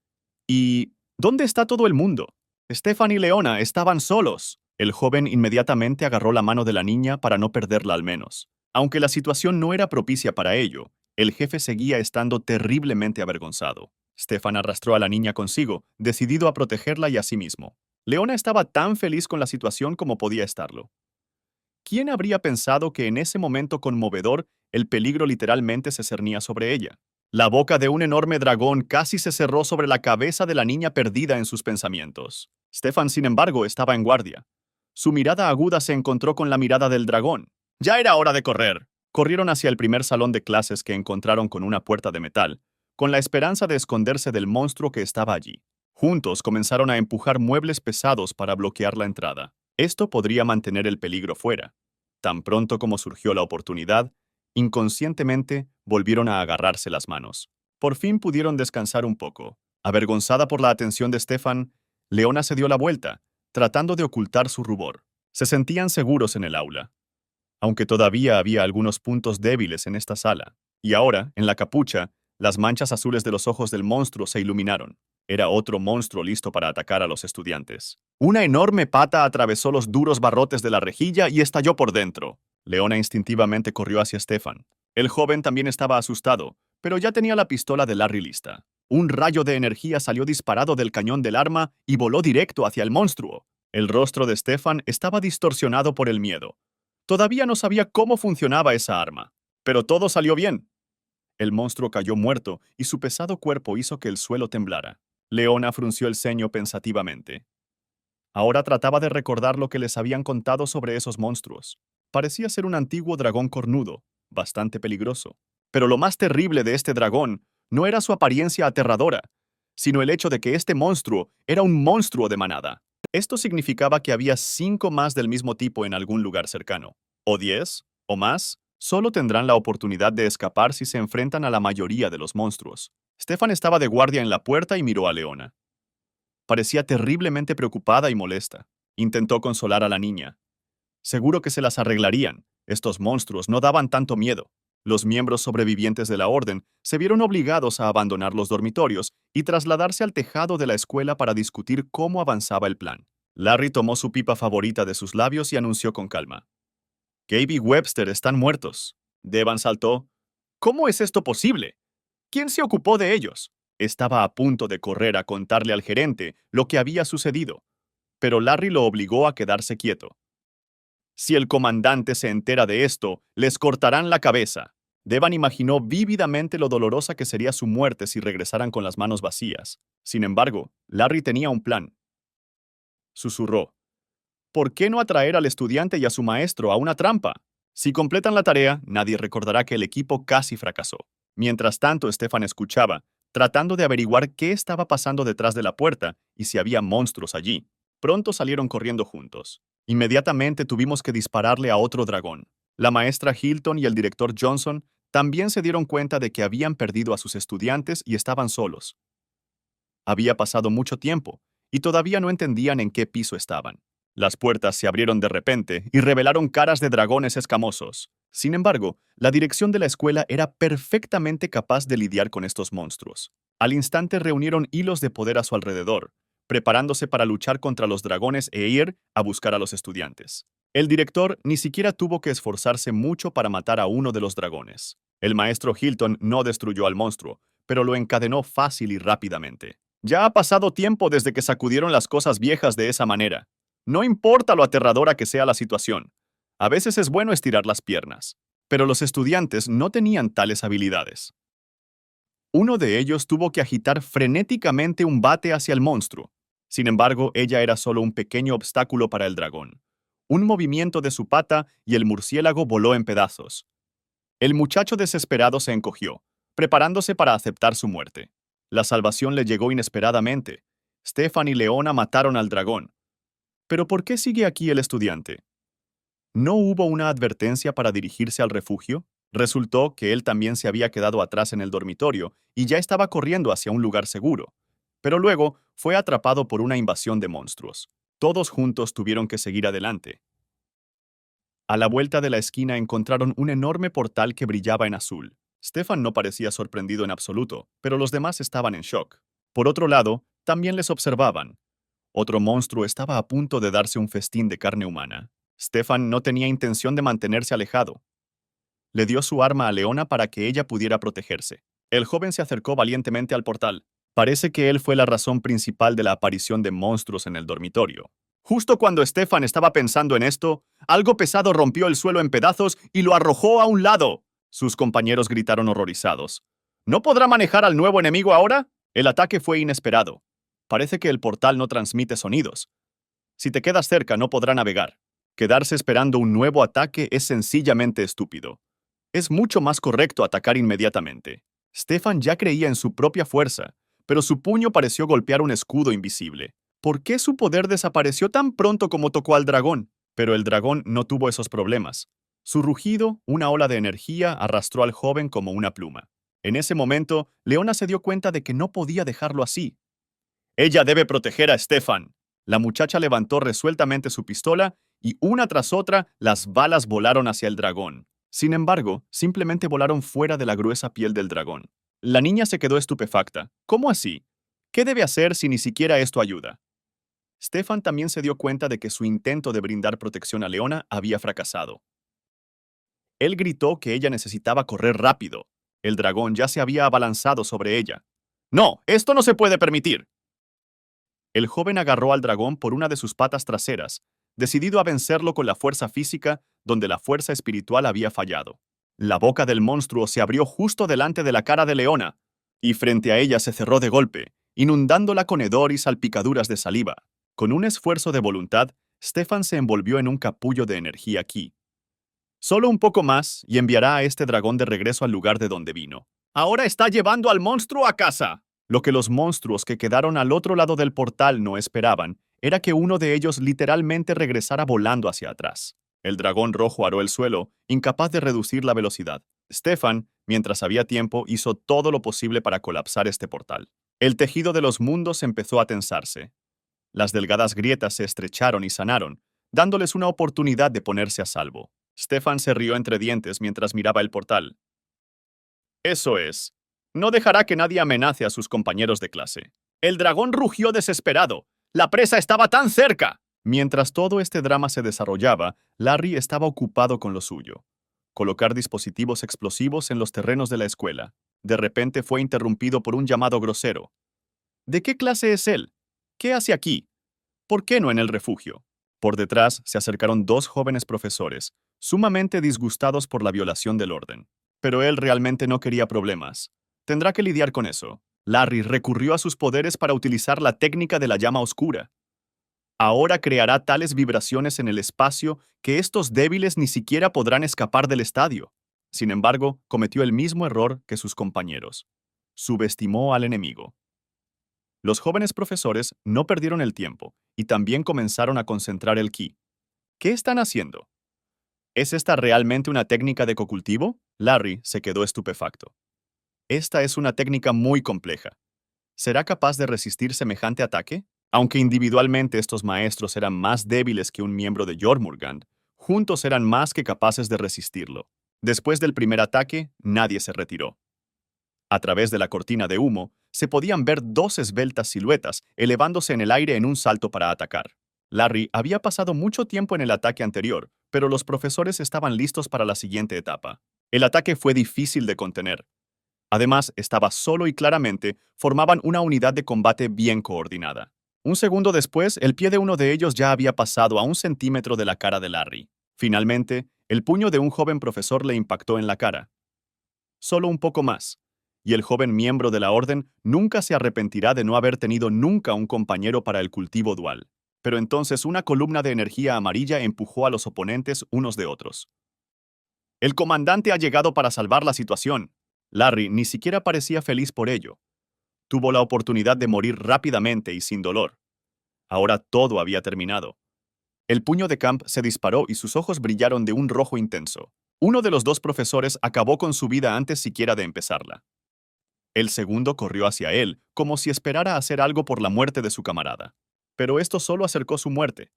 ¿Y dónde está todo el mundo? Stefan y Leona estaban solos. El joven inmediatamente agarró la mano de la niña para no perderla al menos. Aunque la situación no era propicia para ello, el jefe seguía estando terriblemente avergonzado. Stefan arrastró a la niña consigo, decidido a protegerla y a sí mismo. Leona estaba tan feliz con la situación como podía estarlo. ¿Quién habría pensado que en ese momento conmovedor el peligro literalmente se cernía sobre ella? La boca de un enorme dragón casi se cerró sobre la cabeza de la niña perdida en sus pensamientos. Stefan, sin embargo, estaba en guardia. Su mirada aguda se encontró con la mirada del dragón. Ya era hora de correr. Corrieron hacia el primer salón de clases que encontraron con una puerta de metal, con la esperanza de esconderse del monstruo que estaba allí. Juntos comenzaron a empujar muebles pesados para bloquear la entrada. Esto podría mantener el peligro fuera. Tan pronto como surgió la oportunidad, inconscientemente volvieron a agarrarse las manos. Por fin pudieron descansar un poco. Avergonzada por la atención de Stefan, Leona se dio la vuelta, tratando de ocultar su rubor. Se sentían seguros en el aula, aunque todavía había algunos puntos débiles en esta sala. Y ahora, en la capucha, las manchas azules de los ojos del monstruo se iluminaron. Era otro monstruo listo para atacar a los estudiantes. Una enorme pata atravesó los duros barrotes de la rejilla y estalló por dentro. Leona instintivamente corrió hacia Stefan. El joven también estaba asustado, pero ya tenía la pistola de Larry lista. Un rayo de energía salió disparado del cañón del arma y voló directo hacia el monstruo. El rostro de Stefan estaba distorsionado por el miedo. Todavía no sabía cómo funcionaba esa arma, pero todo salió bien. El monstruo cayó muerto y su pesado cuerpo hizo que el suelo temblara. Leona frunció el ceño pensativamente. Ahora trataba de recordar lo que les habían contado sobre esos monstruos. Parecía ser un antiguo dragón cornudo, bastante peligroso. Pero lo más terrible de este dragón no era su apariencia aterradora, sino el hecho de que este monstruo era un monstruo de manada. Esto significaba que había 5 más del mismo tipo en algún lugar cercano. O 10, o más, solo tendrán la oportunidad de escapar si se enfrentan a la mayoría de los monstruos. Stefan estaba de guardia en la puerta y miró a Leona. Parecía terriblemente preocupada y molesta. Intentó consolar a la niña. Seguro que se las arreglarían. Estos monstruos no daban tanto miedo. Los miembros sobrevivientes de la orden se vieron obligados a abandonar los dormitorios y trasladarse al tejado de la escuela para discutir cómo avanzaba el plan. Larry tomó su pipa favorita de sus labios y anunció con calma. Gabe y Webster están muertos. Devan saltó. ¿Cómo es esto posible? ¿Quién se ocupó de ellos? Estaba a punto de correr a contarle al gerente lo que había sucedido, pero Larry lo obligó a quedarse quieto. Si el comandante se entera de esto, les cortarán la cabeza. Devan imaginó vívidamente lo dolorosa que sería su muerte si regresaran con las manos vacías. Sin embargo, Larry tenía un plan. Susurró. ¿Por qué no atraer al estudiante y a su maestro a una trampa? Si completan la tarea, nadie recordará que el equipo casi fracasó. Mientras tanto, Stefan escuchaba, tratando de averiguar qué estaba pasando detrás de la puerta y si había monstruos allí. Pronto salieron corriendo juntos. Inmediatamente tuvimos que dispararle a otro dragón. La maestra Hilton y el director Johnson también se dieron cuenta de que habían perdido a sus estudiantes y estaban solos. Había pasado mucho tiempo, y todavía no entendían en qué piso estaban. Las puertas se abrieron de repente y revelaron caras de dragones escamosos. Sin embargo, la dirección de la escuela era perfectamente capaz de lidiar con estos monstruos. Al instante reunieron hilos de poder a su alrededor, preparándose para luchar contra los dragones e ir a buscar a los estudiantes. El director ni siquiera tuvo que esforzarse mucho para matar a uno de los dragones. El maestro Hilton no destruyó al monstruo, pero lo encadenó fácil y rápidamente. Ya ha pasado tiempo desde que sacudieron las cosas viejas de esa manera. No importa lo aterradora que sea la situación. A veces es bueno estirar las piernas. Pero los estudiantes no tenían tales habilidades. Uno de ellos tuvo que agitar frenéticamente un bate hacia el monstruo. Sin embargo, ella era solo un pequeño obstáculo para el dragón. Un movimiento de su pata y el murciélago voló en pedazos. El muchacho desesperado se encogió, preparándose para aceptar su muerte. La salvación le llegó inesperadamente. Stefan y Leona mataron al dragón. ¿Pero por qué sigue aquí el estudiante? ¿No hubo una advertencia para dirigirse al refugio? Resultó que él también se había quedado atrás en el dormitorio y ya estaba corriendo hacia un lugar seguro. Pero luego fue atrapado por una invasión de monstruos. Todos juntos tuvieron que seguir adelante. A la vuelta de la esquina encontraron un enorme portal que brillaba en azul. Stefan no parecía sorprendido en absoluto, pero los demás estaban en shock. Por otro lado, también les observaban. Otro monstruo estaba a punto de darse un festín de carne humana. Stefan no tenía intención de mantenerse alejado. Le dio su arma a Leona para que ella pudiera protegerse. El joven se acercó valientemente al portal. Parece que él fue la razón principal de la aparición de monstruos en el dormitorio. Justo cuando Stefan estaba pensando en esto, algo pesado rompió el suelo en pedazos y lo arrojó a un lado. Sus compañeros gritaron horrorizados. ¿No podrá manejar al nuevo enemigo ahora? El ataque fue inesperado. Parece que el portal no transmite sonidos. Si te quedas cerca no podrá navegar. Quedarse esperando un nuevo ataque es sencillamente estúpido. Es mucho más correcto atacar inmediatamente. Stefan ya creía en su propia fuerza, pero su puño pareció golpear un escudo invisible. ¿Por qué su poder desapareció tan pronto como tocó al dragón? Pero el dragón no tuvo esos problemas. Su rugido, una ola de energía, arrastró al joven como una pluma. En ese momento, Leona se dio cuenta de que no podía dejarlo así. Ella debe proteger a Stefan. La muchacha levantó resueltamente su pistola y una tras otra las balas volaron hacia el dragón. Sin embargo, simplemente volaron fuera de la gruesa piel del dragón. La niña se quedó estupefacta. ¿Cómo así? ¿Qué debe hacer si ni siquiera esto ayuda? Stefan también se dio cuenta de que su intento de brindar protección a Leona había fracasado. Él gritó que ella necesitaba correr rápido. El dragón ya se había abalanzado sobre ella. ¡No! ¡Esto no se puede permitir! El joven agarró al dragón por una de sus patas traseras, decidido a vencerlo con la fuerza física donde la fuerza espiritual había fallado. La boca del monstruo se abrió justo delante de la cara de Leona, y frente a ella se cerró de golpe, inundándola con hedor y salpicaduras de saliva. Con un esfuerzo de voluntad, Stefan se envolvió en un capullo de energía ki. Solo un poco más y enviará a este dragón de regreso al lugar de donde vino. Ahora está llevando al monstruo a casa. Lo que los monstruos que quedaron al otro lado del portal no esperaban era que uno de ellos literalmente regresara volando hacia atrás. El dragón rojo aró el suelo, incapaz de reducir la velocidad. Stefan, mientras había tiempo, hizo todo lo posible para colapsar este portal. El tejido de los mundos empezó a tensarse. Las delgadas grietas se estrecharon y sanaron, dándoles una oportunidad de ponerse a salvo. Stefan se rió entre dientes mientras miraba el portal. Eso es. No dejará que nadie amenace a sus compañeros de clase. El dragón rugió desesperado. La presa estaba tan cerca. Mientras todo este drama se desarrollaba, Larry estaba ocupado con lo suyo. Colocar dispositivos explosivos en los terrenos de la escuela. De repente fue interrumpido por un llamado grosero. ¿De qué clase es él? ¿Qué hace aquí? ¿Por qué no en el refugio? Por detrás se acercaron dos jóvenes profesores, sumamente disgustados por la violación del orden. Pero él realmente no quería problemas. Tendrá que lidiar con eso. Larry recurrió a sus poderes para utilizar la técnica de la llama oscura. Ahora creará tales vibraciones en el espacio que estos débiles ni siquiera podrán escapar del estadio. Sin embargo, cometió el mismo error que sus compañeros. Subestimó al enemigo. Los jóvenes profesores no perdieron el tiempo y también comenzaron a concentrar el ki. ¿Qué están haciendo? ¿Es esta realmente una técnica de cocultivo? Larry se quedó estupefacto. Esta es una técnica muy compleja. ¿Será capaz de resistir semejante ataque? Aunque individualmente estos maestros eran más débiles que un miembro de Jormungand, juntos eran más que capaces de resistirlo. Después del primer ataque, nadie se retiró. A través de la cortina de humo, se podían ver dos esbeltas siluetas elevándose en el aire en un salto para atacar. Larry había pasado mucho tiempo en el ataque anterior, pero los profesores estaban listos para la siguiente etapa. El ataque fue difícil de contener. Además, estaba solo y claramente formaban una unidad de combate bien coordinada. Un segundo después, el pie de uno de ellos ya había pasado a 1 centímetro de la cara de Larry. Finalmente, el puño de un joven profesor le impactó en la cara. Solo un poco más, y el joven miembro de la orden nunca se arrepentirá de no haber tenido nunca un compañero para el cultivo dual. Pero entonces una columna de energía amarilla empujó a los oponentes unos de otros. El comandante ha llegado para salvar la situación. Larry ni siquiera parecía feliz por ello. Tuvo la oportunidad de morir rápidamente y sin dolor. Ahora todo había terminado. El puño de Camp se disparó y sus ojos brillaron de un rojo intenso. Uno de los dos profesores acabó con su vida antes siquiera de empezarla. El segundo corrió hacia él, como si esperara hacer algo por la muerte de su camarada. Pero esto solo acercó su muerte.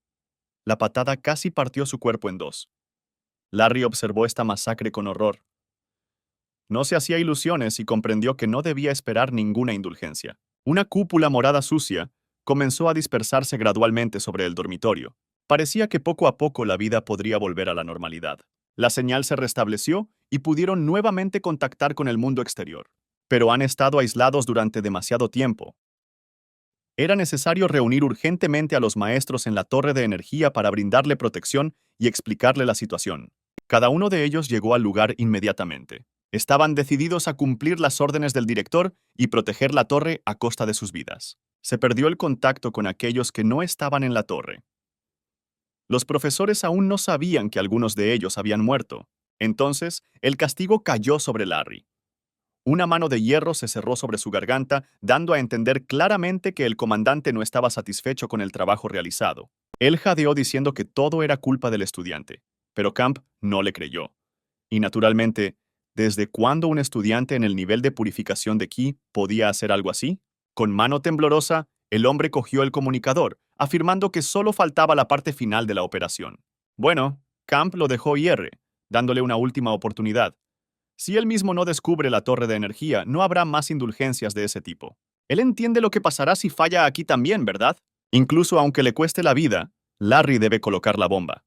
La patada casi partió su cuerpo en dos. Larry observó esta masacre con horror. No se hacía ilusiones y comprendió que no debía esperar ninguna indulgencia. Una cúpula morada sucia comenzó a dispersarse gradualmente sobre el dormitorio. Parecía que poco a poco la vida podría volver a la normalidad. La señal se restableció y pudieron nuevamente contactar con el mundo exterior. Pero han estado aislados durante demasiado tiempo. Era necesario reunir urgentemente a los maestros en la torre de energía para brindarle protección y explicarle la situación. Cada uno de ellos llegó al lugar inmediatamente. Estaban decididos a cumplir las órdenes del director y proteger la torre a costa de sus vidas. Se perdió el contacto con aquellos que no estaban en la torre. Los profesores aún no sabían que algunos de ellos habían muerto. Entonces, el castigo cayó sobre Larry. Una mano de hierro se cerró sobre su garganta, dando a entender claramente que el comandante no estaba satisfecho con el trabajo realizado. Él jadeó diciendo que todo era culpa del estudiante, pero Camp no le creyó. Y naturalmente, ¿desde cuándo un estudiante en el nivel de purificación de ki podía hacer algo así? Con mano temblorosa, el hombre cogió el comunicador, afirmando que solo faltaba la parte final de la operación. Bueno, Camp lo dejó IR, dándole una última oportunidad. Si él mismo no descubre la torre de energía, no habrá más indulgencias de ese tipo. Él entiende lo que pasará si falla aquí también, ¿verdad? Incluso aunque le cueste la vida, Larry debe colocar la bomba.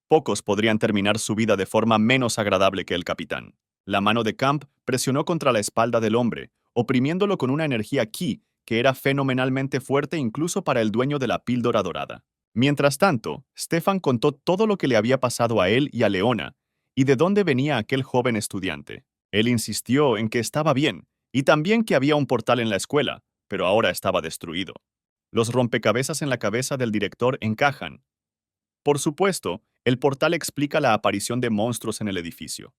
Pocos podrían terminar su vida de forma menos agradable que el capitán. La mano de Camp presionó contra la espalda del hombre, oprimiéndolo con una energía ki que era fenomenalmente fuerte incluso para el dueño de la píldora dorada. Mientras tanto, Stefan contó todo lo que le había pasado a él y a Leona, y de dónde venía aquel joven estudiante. Él insistió en que estaba bien, y también que había un portal en la escuela, pero ahora estaba destruido. Los rompecabezas en la cabeza del director encajan. Por supuesto, el portal explica la aparición de monstruos en el edificio.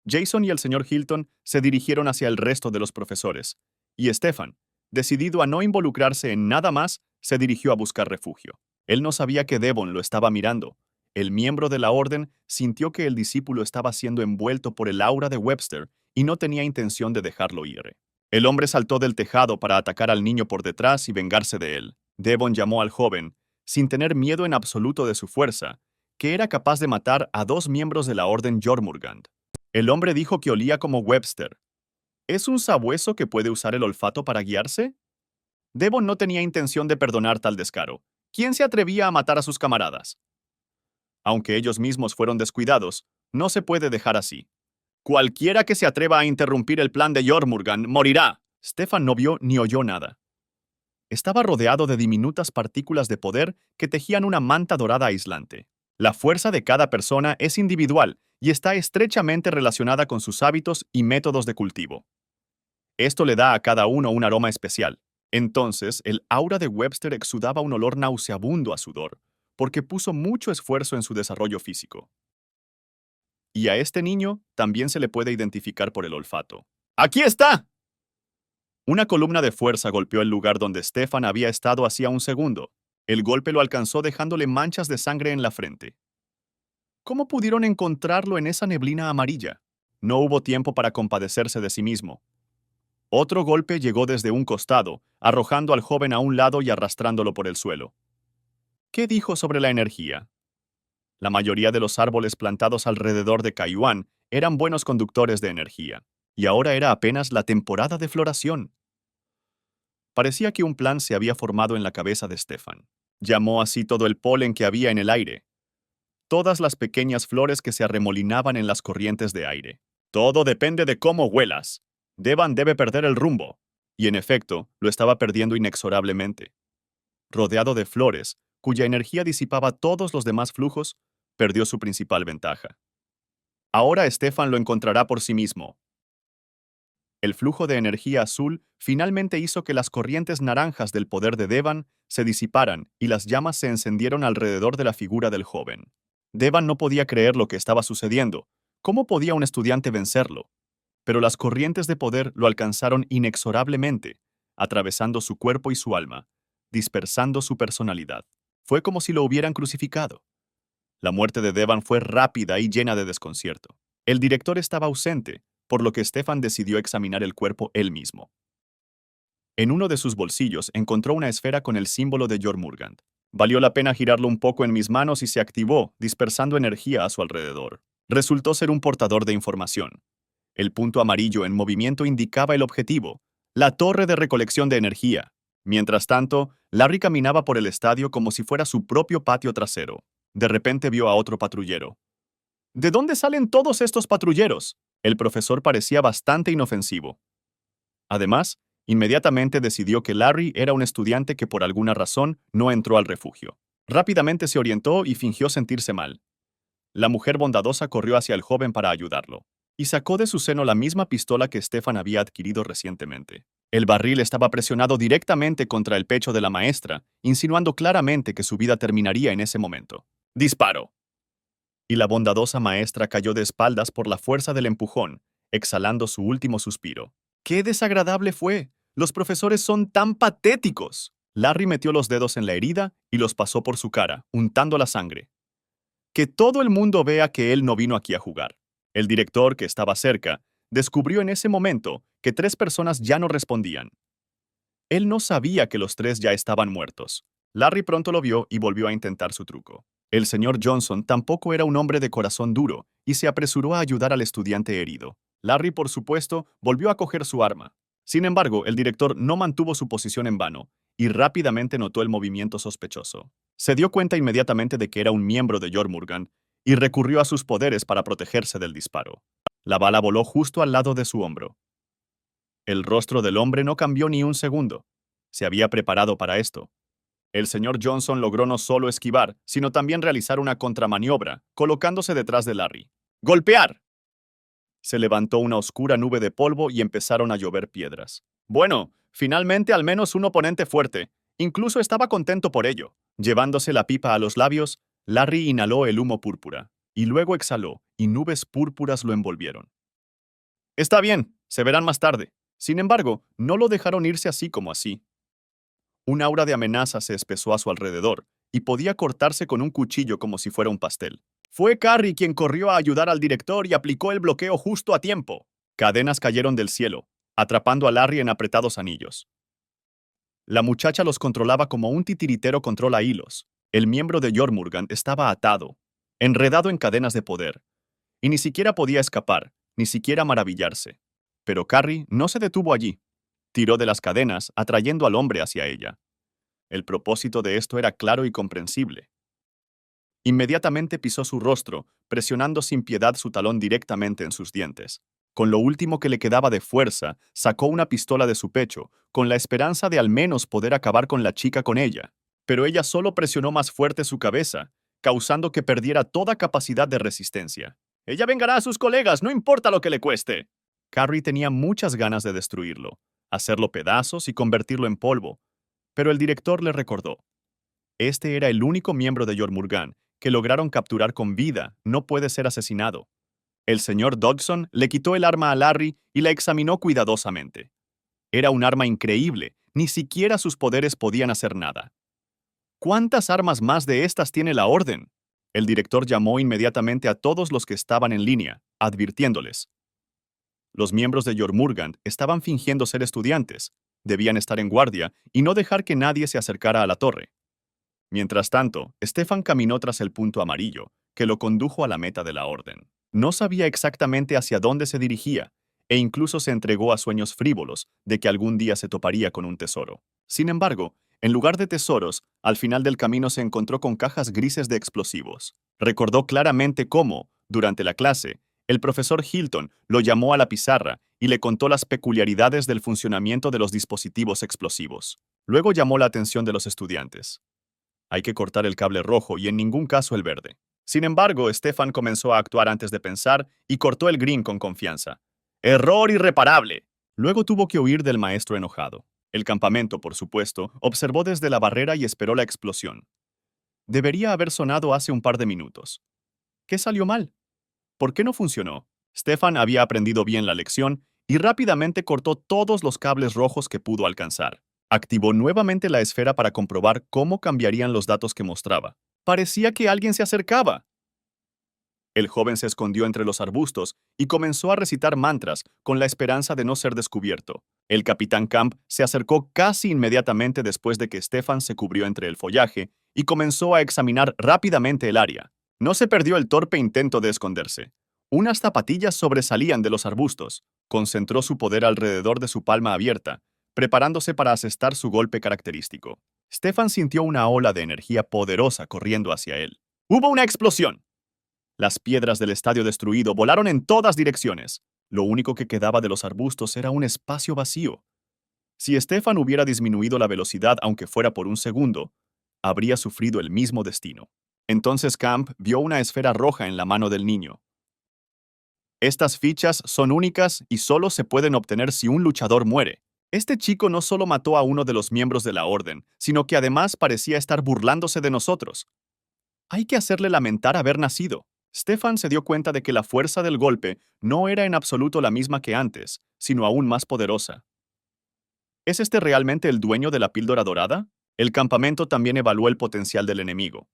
Jason y el señor Hilton se dirigieron hacia el resto de los profesores, y Stefan, decidido a no involucrarse en nada más, se dirigió a buscar refugio. Él no sabía que Devon lo estaba mirando. El miembro de la orden sintió que el discípulo estaba siendo envuelto por el aura de Webster y no tenía intención de dejarlo ir. El hombre saltó del tejado para atacar al niño por detrás y vengarse de él. Devon llamó al joven, sin tener miedo en absoluto de su fuerza, que era capaz de matar a 2 miembros de la orden Jormungand. El hombre dijo que olía como Webster. ¿Es un sabueso que puede usar el olfato para guiarse? Devon no tenía intención de perdonar tal descaro. ¿Quién se atrevía a matar a sus camaradas? Aunque ellos mismos fueron descuidados, no se puede dejar así. Cualquiera que se atreva a interrumpir el plan de Jormungand morirá. Stefan no vio ni oyó nada. Estaba rodeado de diminutas partículas de poder que tejían una manta dorada aislante. La fuerza de cada persona es individual y está estrechamente relacionada con sus hábitos y métodos de cultivo. Esto le da a cada uno un aroma especial. Entonces, el aura de Webster exudaba un olor nauseabundo a sudor, porque puso mucho esfuerzo en su desarrollo físico. Y a este niño también se le puede identificar por el olfato. ¡Aquí está! Una columna de fuerza golpeó el lugar donde Stefan había estado hacía un segundo. El golpe lo alcanzó dejándole manchas de sangre en la frente. ¿Cómo pudieron encontrarlo en esa neblina amarilla? No hubo tiempo para compadecerse de sí mismo. Otro golpe llegó desde un costado, arrojando al joven a un lado y arrastrándolo por el suelo. ¿Qué dijo sobre la energía? La mayoría de los árboles plantados alrededor de Kaiwan eran buenos conductores de energía, y ahora era apenas la temporada de floración. Parecía que un plan se había formado en la cabeza de Stefan. Llamó así todo el polen que había en el aire, todas las pequeñas flores que se arremolinaban en las corrientes de aire. Todo depende de cómo huelas. Devon debe perder el rumbo. Y en efecto, lo estaba perdiendo inexorablemente. Rodeado de flores, cuya energía disipaba todos los demás flujos, perdió su principal ventaja. Ahora Stefan lo encontrará por sí mismo. El flujo de energía azul finalmente hizo que las corrientes naranjas del poder de Devon se disiparan y las llamas se encendieron alrededor de la figura del joven. Devon no podía creer lo que estaba sucediendo. ¿Cómo podía un estudiante vencerlo? Pero las corrientes de poder lo alcanzaron inexorablemente, atravesando su cuerpo y su alma, dispersando su personalidad. Fue como si lo hubieran crucificado. La muerte de Devon fue rápida y llena de desconcierto. El director estaba ausente, por lo que Stefan decidió examinar el cuerpo él mismo. En uno de sus bolsillos encontró una esfera con el símbolo de Jormungand. Valió la pena girarlo un poco en mis manos y se activó, dispersando energía a su alrededor. Resultó ser un portador de información. El punto amarillo en movimiento indicaba el objetivo, la torre de recolección de energía. Mientras tanto, Larry caminaba por el estadio como si fuera su propio patio trasero. De repente vio a otro patrullero. ¿De dónde salen todos estos patrulleros? El profesor parecía bastante inofensivo. Además, inmediatamente decidió que Larry era un estudiante que por alguna razón no entró al refugio. Rápidamente se orientó y fingió sentirse mal. La mujer bondadosa corrió hacia el joven para ayudarlo, y sacó de su seno la misma pistola que Stefan había adquirido recientemente. El barril estaba presionado directamente contra el pecho de la maestra, insinuando claramente que su vida terminaría en ese momento. ¡Disparo! Y la bondadosa maestra cayó de espaldas por la fuerza del empujón, exhalando su último suspiro. ¡Qué desagradable fue! Los profesores son tan patéticos. Larry metió los dedos en la herida y los pasó por su cara, untando la sangre. Que todo el mundo vea que él no vino aquí a jugar. El director, que estaba cerca, descubrió en ese momento que 3 personas ya no respondían. Él no sabía que los 3 ya estaban muertos. Larry pronto lo vio y volvió a intentar su truco. El señor Johnson tampoco era un hombre de corazón duro y se apresuró a ayudar al estudiante herido. Larry, por supuesto, volvió a coger su arma. Sin embargo, el director no mantuvo su posición en vano y rápidamente notó el movimiento sospechoso. Se dio cuenta inmediatamente de que era un miembro de Jormungand y recurrió a sus poderes para protegerse del disparo. La bala voló justo al lado de su hombro. El rostro del hombre no cambió ni un segundo. Se había preparado para esto. El señor Johnson logró no solo esquivar, sino también realizar una contramaniobra, colocándose detrás de Larry. ¡Golpear! Se levantó una oscura nube de polvo y empezaron a llover piedras. Bueno, finalmente al menos un oponente fuerte. Incluso estaba contento por ello. Llevándose la pipa a los labios, Larry inhaló el humo púrpura, y luego exhaló, y nubes púrpuras lo envolvieron. Está bien, se verán más tarde. Sin embargo, no lo dejaron irse así como así. Un aura de amenaza se espesó a su alrededor, y podía cortarse con un cuchillo como si fuera un pastel. Fue Carrie quien corrió a ayudar al director y aplicó el bloqueo justo a tiempo. Cadenas cayeron del cielo, atrapando a Larry en apretados anillos. La muchacha los controlaba como un titiritero controla hilos. El miembro de Jormungand estaba atado, enredado en cadenas de poder, y ni siquiera podía escapar, ni siquiera maravillarse. Pero Carrie no se detuvo allí. Tiró de las cadenas, atrayendo al hombre hacia ella. El propósito de esto era claro y comprensible. Inmediatamente pisó su rostro, presionando sin piedad su talón directamente en sus dientes. Con lo último que le quedaba de fuerza, sacó una pistola de su pecho, con la esperanza de al menos poder acabar con la chica con ella. Pero ella solo presionó más fuerte su cabeza, causando que perdiera toda capacidad de resistencia. Ella vengará a sus colegas, no importa lo que le cueste. Carrie tenía muchas ganas de destruirlo, hacerlo pedazos y convertirlo en polvo, pero el director le recordó. Este era el único miembro de Jormungand que lograron capturar con vida, no puede ser asesinado. El señor Dodgson le quitó el arma a Larry y la examinó cuidadosamente. Era un arma increíble, ni siquiera sus poderes podían hacer nada. ¿Cuántas armas más de estas tiene la Orden? El director llamó inmediatamente a todos los que estaban en línea, advirtiéndoles. Los miembros de Jormungand estaban fingiendo ser estudiantes, debían estar en guardia y no dejar que nadie se acercara a la torre. Mientras tanto, Stefan caminó tras el punto amarillo, que lo condujo a la meta de la Orden. No sabía exactamente hacia dónde se dirigía, e incluso se entregó a sueños frívolos de que algún día se toparía con un tesoro. Sin embargo, en lugar de tesoros, al final del camino se encontró con cajas grises de explosivos. Recordó claramente cómo, durante la clase, el profesor Hilton lo llamó a la pizarra y le contó las peculiaridades del funcionamiento de los dispositivos explosivos. Luego llamó la atención de los estudiantes. Hay que cortar el cable rojo y en ningún caso el verde. Sin embargo, Stefan comenzó a actuar antes de pensar y cortó el green con confianza. ¡Error irreparable! Luego tuvo que huir del maestro enojado. El campamento, por supuesto, observó desde la barrera y esperó la explosión. Debería haber sonado hace un par de minutos. ¿Qué salió mal? ¿Por qué no funcionó? Stefan había aprendido bien la lección y rápidamente cortó todos los cables rojos que pudo alcanzar. Activó nuevamente la esfera para comprobar cómo cambiarían los datos que mostraba. Parecía que alguien se acercaba. El joven se escondió entre los arbustos y comenzó a recitar mantras con la esperanza de no ser descubierto. El capitán Camp se acercó casi inmediatamente después de que Stefan se cubrió entre el follaje y comenzó a examinar rápidamente el área. No se perdió el torpe intento de esconderse. Unas zapatillas sobresalían de los arbustos. Concentró su poder alrededor de su palma abierta, preparándose para asestar su golpe característico. Stefan sintió una ola de energía poderosa corriendo hacia él. ¡Hubo una explosión! Las piedras del estadio destruido volaron en todas direcciones. Lo único que quedaba de los arbustos era un espacio vacío. Si Stefan hubiera disminuido la velocidad aunque fuera por un segundo, habría sufrido el mismo destino. Entonces Camp vio una esfera roja en la mano del niño. Estas fichas son únicas y solo se pueden obtener si un luchador muere. Este chico no solo mató a uno de los miembros de la Orden, sino que además parecía estar burlándose de nosotros. Hay que hacerle lamentar haber nacido. Stefan se dio cuenta de que la fuerza del golpe no era en absoluto la misma que antes, sino aún más poderosa. ¿Es este realmente el dueño de la píldora dorada? El campamento también evaluó el potencial del enemigo.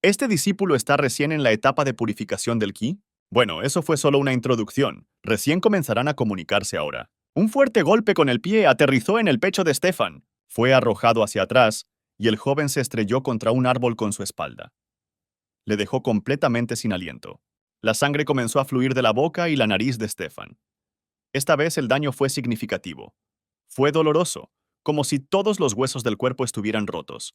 ¿Este discípulo está recién en la etapa de purificación del ki? Bueno, eso fue solo una introducción. Recién comenzarán a comunicarse ahora. Un fuerte golpe con el pie aterrizó en el pecho de Stefan. Fue arrojado hacia atrás, y el joven se estrelló contra un árbol con su espalda. Le dejó completamente sin aliento. La sangre comenzó a fluir de la boca y la nariz de Stefan. Esta vez el daño fue significativo. Fue doloroso, como si todos los huesos del cuerpo estuvieran rotos.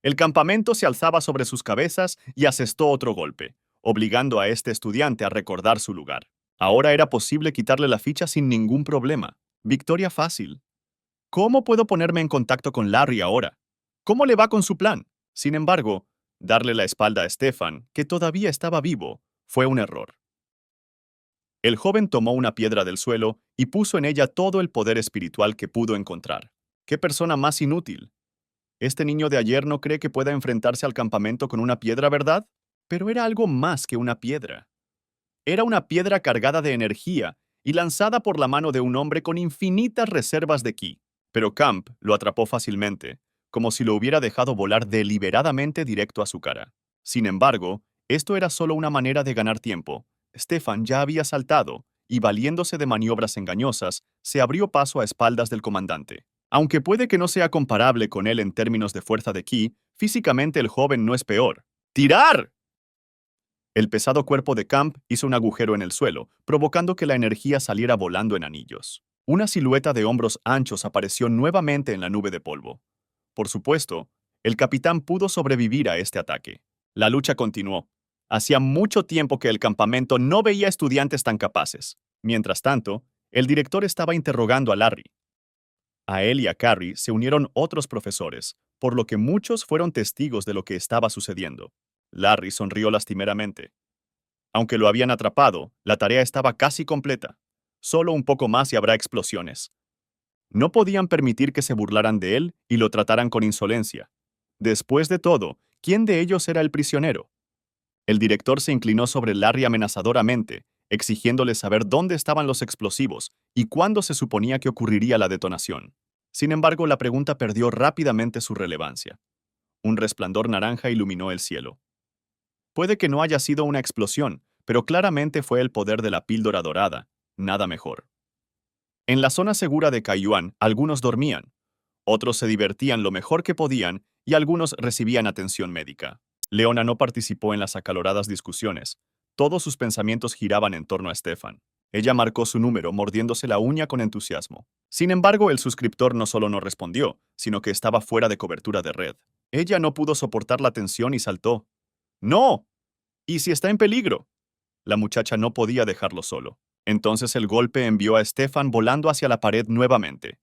El campamento se alzaba sobre sus cabezas y asestó otro golpe, obligando a este estudiante a recordar su lugar. Ahora era posible quitarle la ficha sin ningún problema. Victoria fácil. ¿Cómo puedo ponerme en contacto con Larry ahora? ¿Cómo le va con su plan? Sin embargo, darle la espalda a Stefan, que todavía estaba vivo, fue un error. El joven tomó una piedra del suelo y puso en ella todo el poder espiritual que pudo encontrar. ¡Qué persona más inútil! Este niño de ayer no cree que pueda enfrentarse al campamento con una piedra, ¿verdad? Pero era algo más que una piedra. Era una piedra cargada de energía y lanzada por la mano de un hombre con infinitas reservas de ki. Pero Camp lo atrapó fácilmente, como si lo hubiera dejado volar deliberadamente directo a su cara. Sin embargo, esto era solo una manera de ganar tiempo. Stefan ya había saltado y, valiéndose de maniobras engañosas, se abrió paso a espaldas del comandante. Aunque puede que no sea comparable con él en términos de fuerza de ki, físicamente el joven no es peor. ¡Tirar! El pesado cuerpo de Camp hizo un agujero en el suelo, provocando que la energía saliera volando en anillos. Una silueta de hombros anchos apareció nuevamente en la nube de polvo. Por supuesto, el capitán pudo sobrevivir a este ataque. La lucha continuó. Hacía mucho tiempo que el campamento no veía estudiantes tan capaces. Mientras tanto, el director estaba interrogando a Larry. A él y a Carrie se unieron otros profesores, por lo que muchos fueron testigos de lo que estaba sucediendo. Larry sonrió lastimeramente. Aunque lo habían atrapado, la tarea estaba casi completa. Solo un poco más y habrá explosiones. No podían permitir que se burlaran de él y lo trataran con insolencia. Después de todo, ¿quién de ellos era el prisionero? El director se inclinó sobre Larry amenazadoramente, exigiéndole saber dónde estaban los explosivos y cuándo se suponía que ocurriría la detonación. Sin embargo, la pregunta perdió rápidamente su relevancia. Un resplandor naranja iluminó el cielo. Puede que no haya sido una explosión, pero claramente fue el poder de la píldora dorada, nada mejor. En la zona segura de Kaiyuan, algunos dormían, otros se divertían lo mejor que podían y algunos recibían atención médica. Leona no participó en las acaloradas discusiones. Todos sus pensamientos giraban en torno a Stefan. Ella marcó su número, mordiéndose la uña con entusiasmo. Sin embargo, el suscriptor no solo no respondió, sino que estaba fuera de cobertura de red. Ella no pudo soportar la tensión y saltó. ¡No! ¿Y si está en peligro? La muchacha no podía dejarlo solo. Entonces el golpe envió a Stefan volando hacia la pared nuevamente.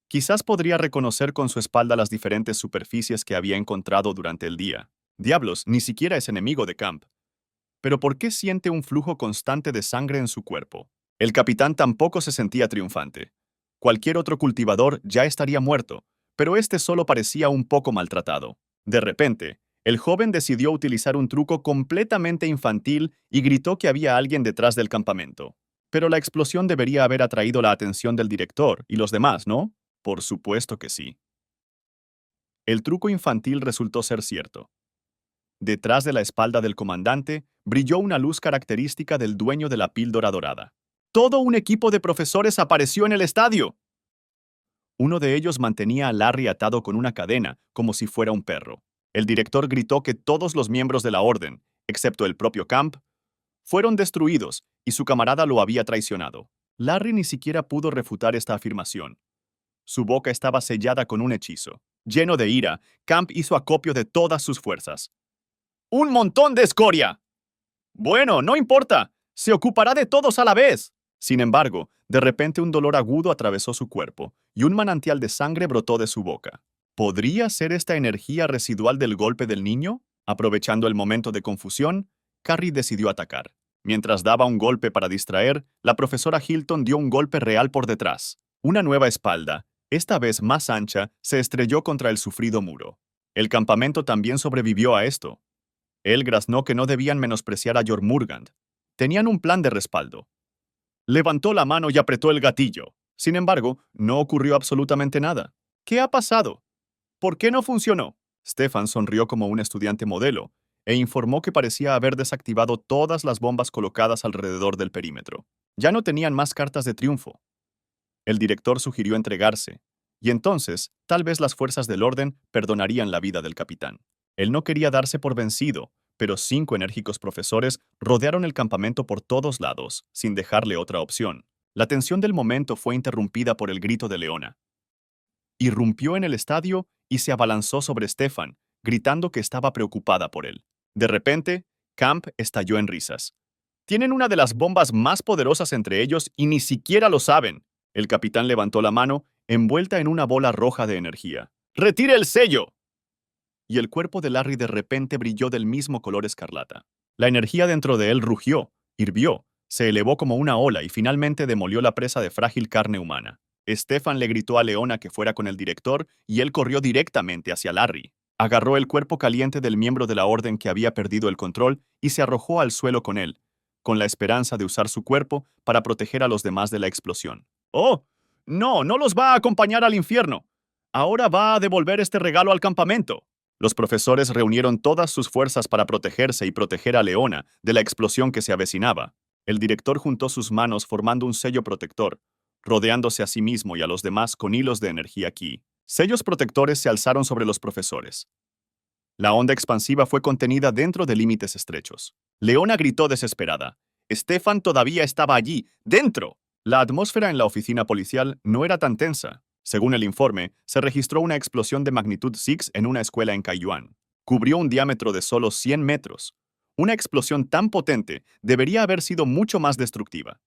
Quizás podría reconocer con su espalda las diferentes superficies que había encontrado durante el día. Diablos, ni siquiera es enemigo de Camp. Pero ¿por qué siente un flujo constante de sangre en su cuerpo? El capitán tampoco se sentía triunfante. Cualquier otro cultivador ya estaría muerto, pero este solo parecía un poco maltratado. De repente, el joven decidió utilizar un truco completamente infantil y gritó que había alguien detrás del campamento. Pero la explosión debería haber atraído la atención del director y los demás, ¿no? Por supuesto que sí. El truco infantil resultó ser cierto. Detrás de la espalda del comandante brilló una luz característica del dueño de la píldora dorada. Todo un equipo de profesores apareció en el estadio. Uno de ellos mantenía a Larry atado con una cadena, como si fuera un perro. El director gritó que todos los miembros de la orden, excepto el propio Camp, fueron destruidos y su camarada lo había traicionado. Larry ni siquiera pudo refutar esta afirmación. Su boca estaba sellada con un hechizo. Lleno de ira, Camp hizo acopio de todas sus fuerzas. ¡Un montón de escoria! Bueno, no importa. Se ocupará de todos a la vez. Sin embargo, de repente un dolor agudo atravesó su cuerpo y un manantial de sangre brotó de su boca. ¿Podría ser esta energía residual del golpe del niño? Aprovechando el momento de confusión, Carrie decidió atacar. Mientras daba un golpe para distraer, la profesora Hilton dio un golpe real por detrás. Una nueva espalda, esta vez más ancha, se estrelló contra el sufrido muro. El campamento también sobrevivió a esto. Él graznó que no debían menospreciar a Jormungand. Tenían un plan de respaldo. Levantó la mano y apretó el gatillo. Sin embargo, no ocurrió absolutamente nada. ¿Qué ha pasado? ¿Por qué no funcionó? Stefan sonrió como un estudiante modelo e informó que parecía haber desactivado todas las bombas colocadas alrededor del perímetro. Ya no tenían más cartas de triunfo. El director sugirió entregarse, y entonces, tal vez las fuerzas del orden perdonarían la vida del capitán. Él no quería darse por vencido, pero 5 enérgicos profesores rodearon el campamento por todos lados, sin dejarle otra opción. La tensión del momento fue interrumpida por el grito de Leona. Irrumpió en el estadio y se abalanzó sobre Stefan, gritando que estaba preocupada por él. De repente, Camp estalló en risas. Tienen una de las bombas más poderosas entre ellos y ni siquiera lo saben. El capitán levantó la mano, envuelta en una bola roja de energía. ¡Retire el sello! Y el cuerpo de Larry de repente brilló del mismo color escarlata. La energía dentro de él rugió, hirvió, se elevó como una ola y finalmente demolió la presa de frágil carne humana. Stefan le gritó a Leona que fuera con el director y él corrió directamente hacia Larry. Agarró el cuerpo caliente del miembro de la orden que había perdido el control y se arrojó al suelo con él, con la esperanza de usar su cuerpo para proteger a los demás de la explosión. ¡Oh! No, no los va a acompañar al infierno. Ahora va a devolver este regalo al campamento. Los profesores reunieron todas sus fuerzas para protegerse y proteger a Leona de la explosión que se avecinaba. El director juntó sus manos formando un sello protector, rodeándose a sí mismo y a los demás con hilos de energía ki. Sellos protectores se alzaron sobre los profesores. La onda expansiva fue contenida dentro de límites estrechos. Leona gritó desesperada. Stefan todavía estaba allí, dentro. La atmósfera en la oficina policial no era tan tensa. Según el informe, se registró una explosión de magnitud 6 en una escuela en Kaiyuan. Cubrió un diámetro de solo 100 metros. Una explosión tan potente debería haber sido mucho más destructiva.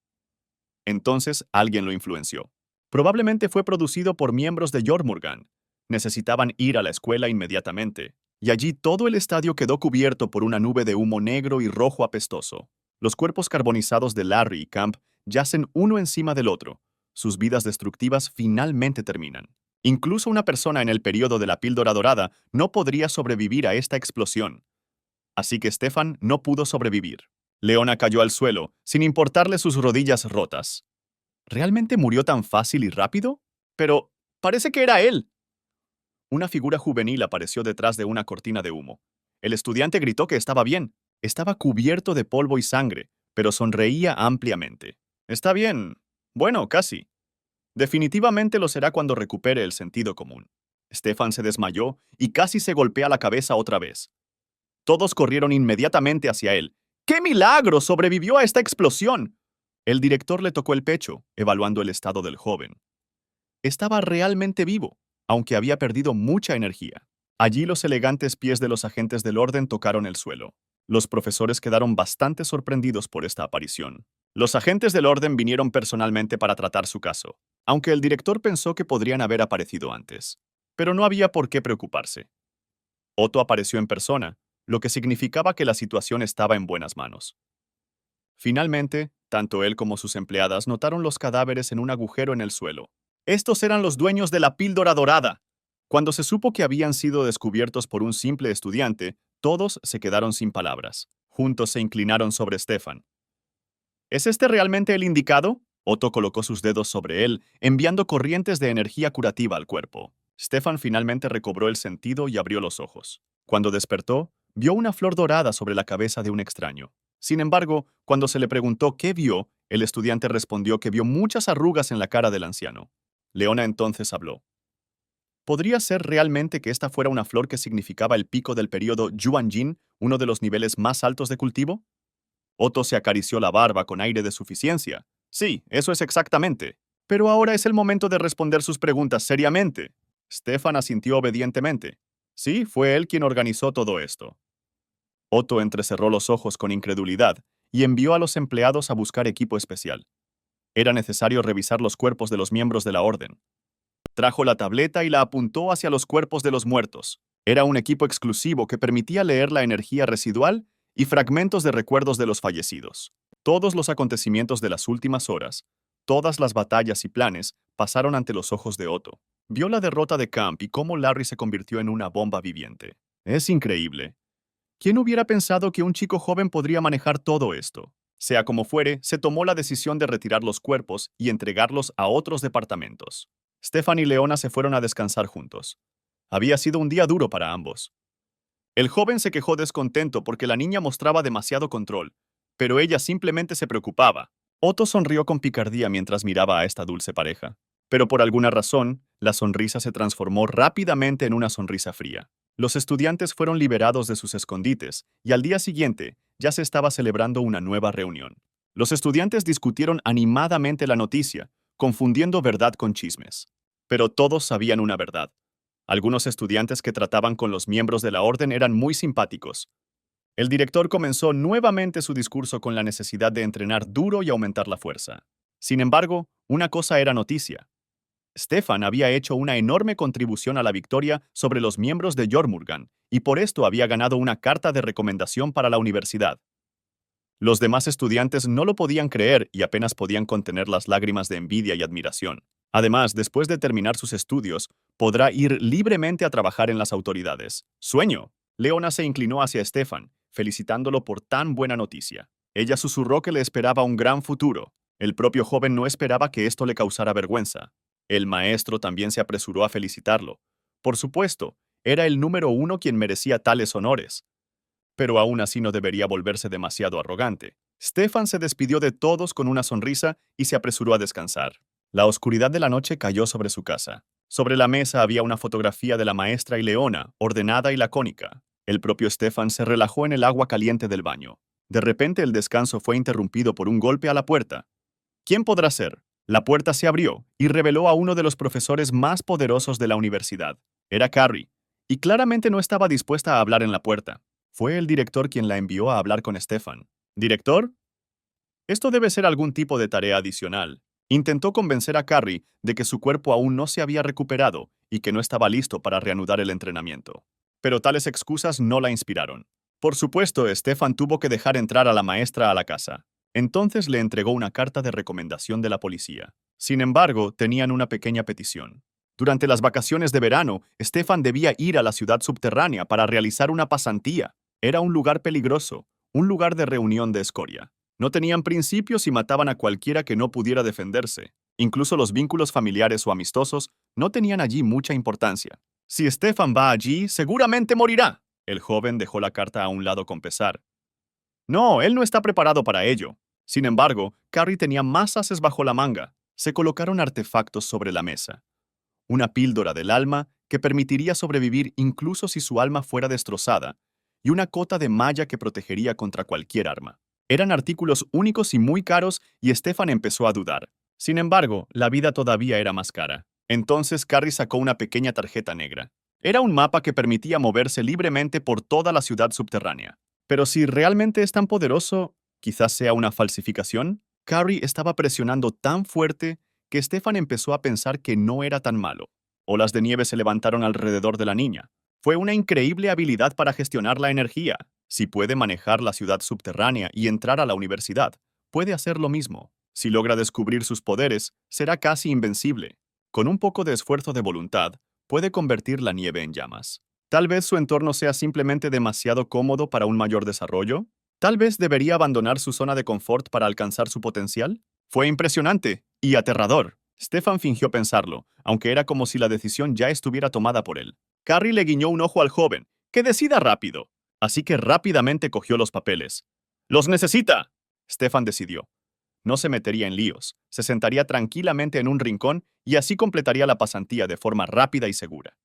Entonces alguien lo influenció. Probablemente fue producido por miembros de Jormungand. Necesitaban ir a la escuela inmediatamente, y allí todo el estadio quedó cubierto por una nube de humo negro y rojo apestoso. Los cuerpos carbonizados de Larry y Camp yacen uno encima del otro. Sus vidas destructivas finalmente terminan. Incluso una persona en el período de la píldora dorada no podría sobrevivir a esta explosión. Así que Stefan no pudo sobrevivir. Leona cayó al suelo, sin importarle sus rodillas rotas. ¿Realmente murió tan fácil y rápido? Pero parece que era él. Una figura juvenil apareció detrás de una cortina de humo. El estudiante gritó que estaba bien. Estaba cubierto de polvo y sangre, pero sonreía ampliamente. Está bien. Bueno, casi. Definitivamente lo será cuando recupere el sentido común. Stefan se desmayó y casi se golpea la cabeza otra vez. Todos corrieron inmediatamente hacia él. ¡Qué milagro! ¡Sobrevivió a esta explosión! El director le tocó el pecho, evaluando el estado del joven. Estaba realmente vivo, aunque había perdido mucha energía. Allí los elegantes pies de los agentes del orden tocaron el suelo. Los profesores quedaron bastante sorprendidos por esta aparición. Los agentes del orden vinieron personalmente para tratar su caso, aunque el director pensó que podrían haber aparecido antes. Pero no había por qué preocuparse. Otto apareció en persona, lo que significaba que la situación estaba en buenas manos. Finalmente, tanto él como sus empleadas notaron los cadáveres en un agujero en el suelo. Estos eran los dueños de la píldora dorada. Cuando se supo que habían sido descubiertos por un simple estudiante, todos se quedaron sin palabras. Juntos se inclinaron sobre Stefan. ¿Es este realmente el indicado? Otto colocó sus dedos sobre él, enviando corrientes de energía curativa al cuerpo. Stefan finalmente recobró el sentido y abrió los ojos. Cuando despertó, vio una flor dorada sobre la cabeza de un extraño. Sin embargo, cuando se le preguntó qué vio, el estudiante respondió que vio muchas arrugas en la cara del anciano. Leona entonces habló. ¿Podría ser realmente que esta fuera una flor que significaba el pico del período Yuanjin, uno de los niveles más altos de cultivo? Otto se acarició la barba con aire de suficiencia. Sí, eso es exactamente. Pero ahora es el momento de responder sus preguntas seriamente. Stefan asintió obedientemente. Sí, fue él quien organizó todo esto. Otto entrecerró los ojos con incredulidad y envió a los empleados a buscar equipo especial. Era necesario revisar los cuerpos de los miembros de la orden. Trajo la tableta y la apuntó hacia los cuerpos de los muertos. Era un equipo exclusivo que permitía leer la energía residual y fragmentos de recuerdos de los fallecidos. Todos los acontecimientos de las últimas horas, todas las batallas y planes, pasaron ante los ojos de Otto. Vio la derrota de Camp y cómo Larry se convirtió en una bomba viviente. Es increíble. ¿Quién hubiera pensado que un chico joven podría manejar todo esto? Sea como fuere, se tomó la decisión de retirar los cuerpos y entregarlos a otros departamentos. Stefan y Leona se fueron a descansar juntos. Había sido un día duro para ambos. El joven se quejó descontento porque la niña mostraba demasiado control, pero ella simplemente se preocupaba. Otto sonrió con picardía mientras miraba a esta dulce pareja. Pero por alguna razón, la sonrisa se transformó rápidamente en una sonrisa fría. Los estudiantes fueron liberados de sus escondites y al día siguiente ya se estaba celebrando una nueva reunión. Los estudiantes discutieron animadamente la noticia, confundiendo verdad con chismes. Pero todos sabían una verdad. Algunos estudiantes que trataban con los miembros de la orden eran muy simpáticos. El director comenzó nuevamente su discurso con la necesidad de entrenar duro y aumentar la fuerza. Sin embargo, una cosa era noticia. Stefan había hecho una enorme contribución a la victoria sobre los miembros de Jormungand y por esto había ganado una carta de recomendación para la universidad. Los demás estudiantes no lo podían creer y apenas podían contener las lágrimas de envidia y admiración. Además, después de terminar sus estudios, podrá ir libremente a trabajar en las autoridades. ¡Sueño! Leona se inclinó hacia Stefan, felicitándolo por tan buena noticia. Ella susurró que le esperaba un gran futuro. El propio joven no esperaba que esto le causara vergüenza. El maestro también se apresuró a felicitarlo. Por supuesto, era el número uno quien merecía tales honores. Pero aún así no debería volverse demasiado arrogante. Stefan se despidió de todos con una sonrisa y se apresuró a descansar. La oscuridad de la noche cayó sobre su casa. Sobre la mesa había una fotografía de la maestra y Leona, ordenada y lacónica. El propio Stefan se relajó en el agua caliente del baño. De repente el descanso fue interrumpido por un golpe a la puerta. ¿Quién podrá ser? La puerta se abrió y reveló a uno de los profesores más poderosos de la universidad. Era Carrie, y claramente no estaba dispuesta a hablar en la puerta. Fue el director quien la envió a hablar con Stefan. ¿Director? Esto debe ser algún tipo de tarea adicional. Intentó convencer a Carrie de que su cuerpo aún no se había recuperado y que no estaba listo para reanudar el entrenamiento. Pero tales excusas no la inspiraron. Por supuesto, Stefan tuvo que dejar entrar a la maestra a la casa. Entonces le entregó una carta de recomendación de la policía. Sin embargo, tenían una pequeña petición. Durante las vacaciones de verano, Stefan debía ir a la ciudad subterránea para realizar una pasantía. Era un lugar peligroso, un lugar de reunión de escoria. No tenían principios y mataban a cualquiera que no pudiera defenderse. Incluso los vínculos familiares o amistosos no tenían allí mucha importancia. Si Stefan va allí, seguramente morirá. El joven dejó la carta a un lado con pesar. No, él no está preparado para ello. Sin embargo, Carrie tenía más ases bajo la manga. Se colocaron artefactos sobre la mesa. Una píldora del alma que permitiría sobrevivir incluso si su alma fuera destrozada, y una cota de malla que protegería contra cualquier arma. Eran artículos únicos y muy caros y Stefan empezó a dudar. Sin embargo, la vida todavía era más cara. Entonces Carrie sacó una pequeña tarjeta negra. Era un mapa que permitía moverse libremente por toda la ciudad subterránea. Pero si realmente es tan poderoso, quizás sea una falsificación. Carrie estaba presionando tan fuerte que Stefan empezó a pensar que no era tan malo. Olas de nieve se levantaron alrededor de la niña. Fue una increíble habilidad para gestionar la energía. Si puede manejar la ciudad subterránea y entrar a la universidad, puede hacer lo mismo. Si logra descubrir sus poderes, será casi invencible. Con un poco de esfuerzo de voluntad, puede convertir la nieve en llamas. Tal vez su entorno sea simplemente demasiado cómodo para un mayor desarrollo. Tal vez debería abandonar su zona de confort para alcanzar su potencial. Fue impresionante y aterrador. Stefan fingió pensarlo, aunque era como si la decisión ya estuviera tomada por él. Carrie le guiñó un ojo al joven. ¡Que decida rápido! Así que rápidamente cogió los papeles. ¡Los necesita! Stefan decidió. No se metería en líos, se sentaría tranquilamente en un rincón y así completaría la pasantía de forma rápida y segura.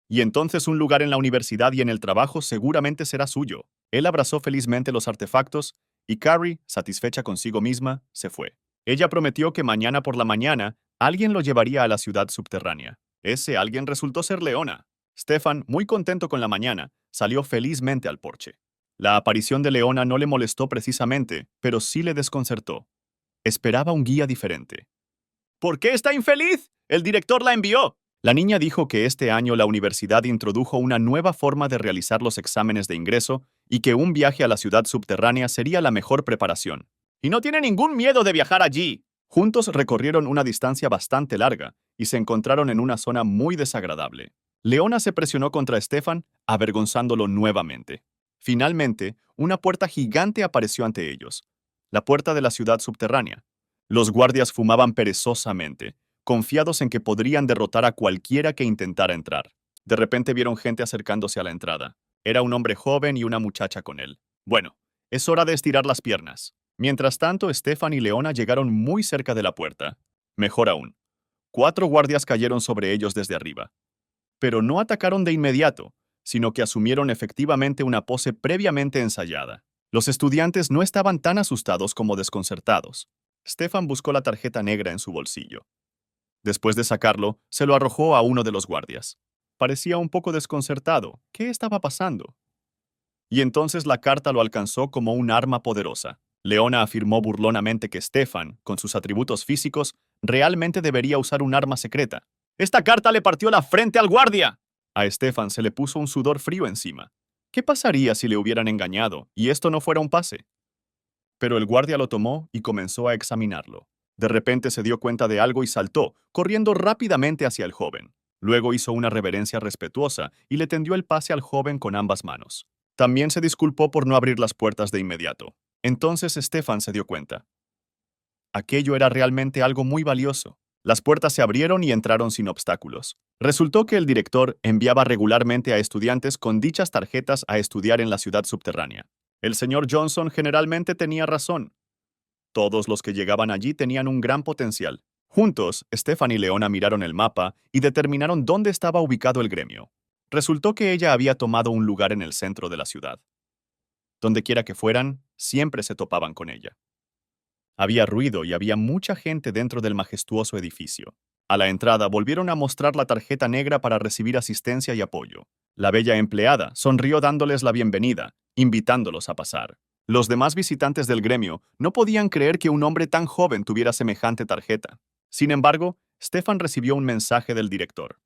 Y entonces un lugar en la universidad y en el trabajo seguramente será suyo. Él abrazó felizmente los artefactos y Carrie, satisfecha consigo misma, se fue. Ella prometió que mañana por la mañana alguien lo llevaría a la ciudad subterránea. Ese alguien resultó ser Leona. Stefan, muy contento con la mañana, salió felizmente al porche. La aparición de Leona no le molestó precisamente, pero sí le desconcertó. Esperaba un guía diferente. ¿Por qué está infeliz? El director la envió. La niña dijo que este año la universidad introdujo una nueva forma de realizar los exámenes de ingreso y que un viaje a la ciudad subterránea sería la mejor preparación. Y no tiene ningún miedo de viajar allí. Juntos recorrieron una distancia bastante larga y se encontraron en una zona muy desagradable. Leona se presionó contra Stefan, avergonzándolo nuevamente. Finalmente, una puerta gigante apareció ante ellos, la puerta de la ciudad subterránea. Los guardias fumaban perezosamente, confiados en que podrían derrotar a cualquiera que intentara entrar. De repente vieron gente acercándose a la entrada. Era un hombre joven y una muchacha con él. Bueno, es hora de estirar las piernas. Mientras tanto, Stefan y Leona llegaron muy cerca de la puerta. Mejor aún, 4 guardias cayeron sobre ellos desde arriba. Pero no atacaron de inmediato, sino que asumieron efectivamente una pose previamente ensayada. Los estudiantes no estaban tan asustados como desconcertados. Stefan buscó la tarjeta negra en su bolsillo. Después de sacarlo, se lo arrojó a uno de los guardias. Parecía un poco desconcertado. ¿Qué estaba pasando? Y entonces la carta lo alcanzó como un arma poderosa. Leona afirmó burlonamente que Stefan, con sus atributos físicos, realmente debería usar un arma secreta. ¡Esta carta le partió la frente al guardia! A Stefan se le puso un sudor frío encima. ¿Qué pasaría si le hubieran engañado y esto no fuera un pase? Pero el guardia lo tomó y comenzó a examinarlo. De repente se dio cuenta de algo y saltó, corriendo rápidamente hacia el joven. Luego hizo una reverencia respetuosa y le tendió el pase al joven con ambas manos. También se disculpó por no abrir las puertas de inmediato. Entonces Stefan se dio cuenta. Aquello era realmente algo muy valioso. Las puertas se abrieron y entraron sin obstáculos. Resultó que el director enviaba regularmente a estudiantes con dichas tarjetas a estudiar en la ciudad subterránea. El señor Johnson generalmente tenía razón. Todos los que llegaban allí tenían un gran potencial. Juntos, Stefan y Leona miraron el mapa y determinaron dónde estaba ubicado el gremio. Resultó que ella había tomado un lugar en el centro de la ciudad. Dondequiera que fueran, siempre se topaban con ella. Había ruido y había mucha gente dentro del majestuoso edificio. A la entrada volvieron a mostrar la tarjeta negra para recibir asistencia y apoyo. La bella empleada sonrió dándoles la bienvenida, invitándolos a pasar. Los demás visitantes del gremio no podían creer que un hombre tan joven tuviera semejante tarjeta. Sin embargo, Stefan recibió un mensaje del director.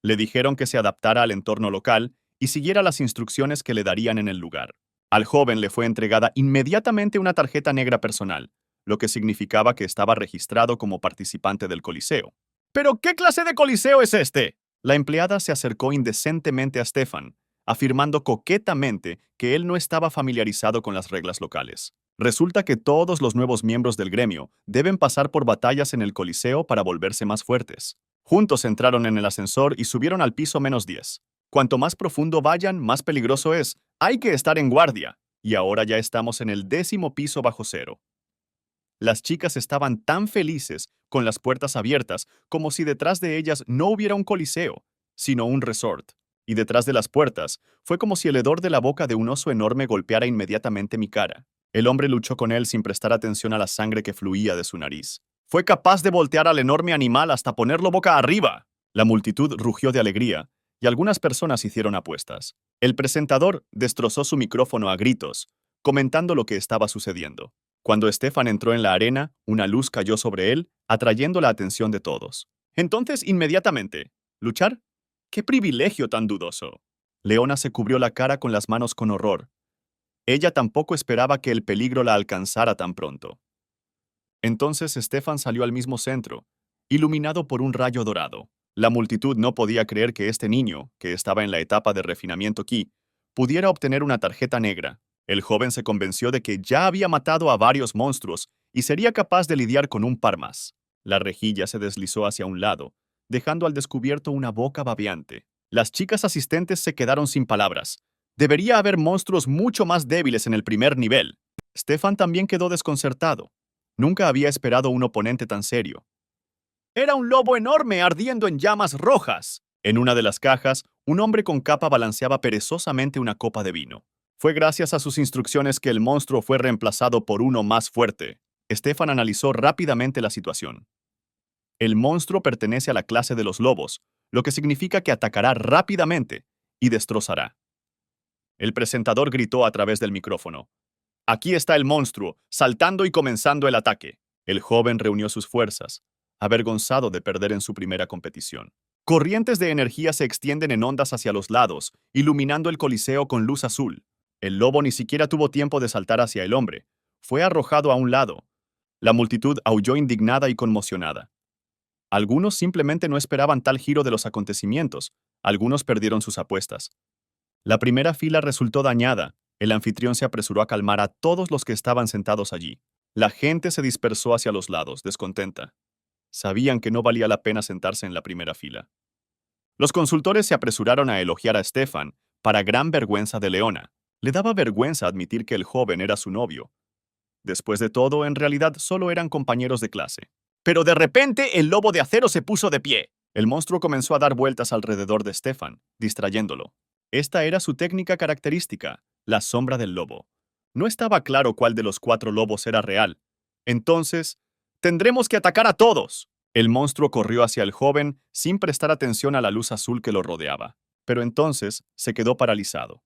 Le dijeron que se adaptara al entorno local y siguiera las instrucciones que le darían en el lugar. Al joven le fue entregada inmediatamente una tarjeta negra personal, lo que significaba que estaba registrado como participante del Coliseo. ¿Pero qué clase de Coliseo es este? La empleada se acercó indecentemente a Stefan, afirmando coquetamente que él no estaba familiarizado con las reglas locales. Resulta que todos los nuevos miembros del gremio deben pasar por batallas en el Coliseo para volverse más fuertes. Juntos entraron en el ascensor y subieron al piso -10. Cuanto más profundo vayan, más peligroso es. Hay que estar en guardia. Y ahora ya estamos en el 10º piso bajo cero. Las chicas estaban tan felices con las puertas abiertas como si detrás de ellas no hubiera un coliseo, sino un resort. Y detrás de las puertas fue como si el hedor de la boca de un oso enorme golpeara inmediatamente mi cara. El hombre luchó con él sin prestar atención a la sangre que fluía de su nariz. Fue capaz de voltear al enorme animal hasta ponerlo boca arriba. La multitud rugió de alegría y algunas personas hicieron apuestas. El presentador destrozó su micrófono a gritos, comentando lo que estaba sucediendo. Cuando Stefan entró en la arena, una luz cayó sobre él, atrayendo la atención de todos. Entonces, inmediatamente, ¿luchar? ¡Qué privilegio tan dudoso! Leona se cubrió la cara con las manos con horror. Ella tampoco esperaba que el peligro la alcanzara tan pronto. Entonces Stefan salió al mismo centro, iluminado por un rayo dorado. La multitud no podía creer que este niño, que estaba en la etapa de refinamiento ki, pudiera obtener una tarjeta negra. El joven se convenció de que ya había matado a varios monstruos y sería capaz de lidiar con un par más. La rejilla se deslizó hacia un lado, dejando al descubierto una boca babeante. Las chicas asistentes se quedaron sin palabras. Debería haber monstruos mucho más débiles en el primer nivel. Stefan también quedó desconcertado. Nunca había esperado un oponente tan serio. Era un lobo enorme ardiendo en llamas rojas. En una de las cajas, un hombre con capa balanceaba perezosamente una copa de vino. Fue gracias a sus instrucciones que el monstruo fue reemplazado por uno más fuerte. Stefan analizó rápidamente la situación. El monstruo pertenece a la clase de los lobos, lo que significa que atacará rápidamente y destrozará. El presentador gritó a través del micrófono. Aquí está el monstruo, saltando y comenzando el ataque. El joven reunió sus fuerzas, avergonzado de perder en su primera competición. Corrientes de energía se extienden en ondas hacia los lados, iluminando el coliseo con luz azul. El lobo ni siquiera tuvo tiempo de saltar hacia el hombre. Fue arrojado a un lado. La multitud aulló indignada y conmocionada. Algunos simplemente no esperaban tal giro de los acontecimientos. Algunos perdieron sus apuestas. La primera fila resultó dañada. El anfitrión se apresuró a calmar a todos los que estaban sentados allí. La gente se dispersó hacia los lados, descontenta. Sabían que no valía la pena sentarse en la primera fila. Los consultores se apresuraron a elogiar a Stefan, para gran vergüenza de Leona. Le daba vergüenza admitir que el joven era su novio. Después de todo, en realidad solo eran compañeros de clase. Pero de repente el lobo de acero se puso de pie. El monstruo comenzó a dar vueltas alrededor de Stefan, distrayéndolo. Esta era su técnica característica, la sombra del lobo. No estaba claro cuál de los 4 lobos era real. Entonces, tendremos que atacar a todos. El monstruo corrió hacia el joven sin prestar atención a la luz azul que lo rodeaba. Pero entonces se quedó paralizado.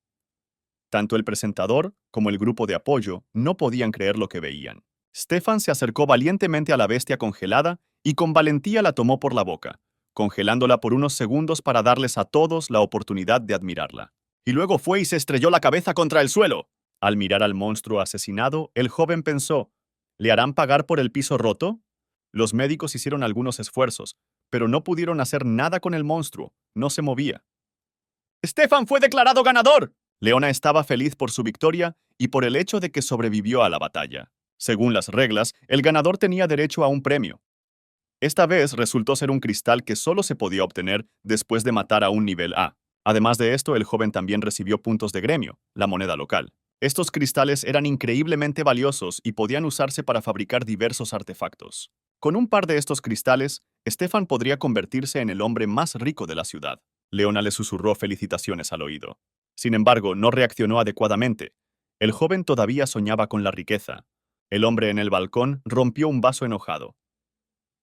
Tanto el presentador como el grupo de apoyo no podían creer lo que veían. Stefan se acercó valientemente a la bestia congelada y con valentía la tomó por la boca, congelándola por unos segundos para darles a todos la oportunidad de admirarla. Y luego fue y se estrelló la cabeza contra el suelo. Al mirar al monstruo asesinado, el joven pensó, ¿le harán pagar por el piso roto? Los médicos hicieron algunos esfuerzos, pero no pudieron hacer nada con el monstruo, no se movía. ¡Stefan fue declarado ganador! Leona estaba feliz por su victoria y por el hecho de que sobrevivió a la batalla. Según las reglas, el ganador tenía derecho a un premio. Esta vez resultó ser un cristal que solo se podía obtener después de matar a un nivel A. Además de esto, el joven también recibió puntos de gremio, la moneda local. Estos cristales eran increíblemente valiosos y podían usarse para fabricar diversos artefactos. Con un par de estos cristales, Stefan podría convertirse en el hombre más rico de la ciudad. Leona le susurró felicitaciones al oído. Sin embargo, no reaccionó adecuadamente. El joven todavía soñaba con la riqueza. El hombre en el balcón rompió un vaso enojado.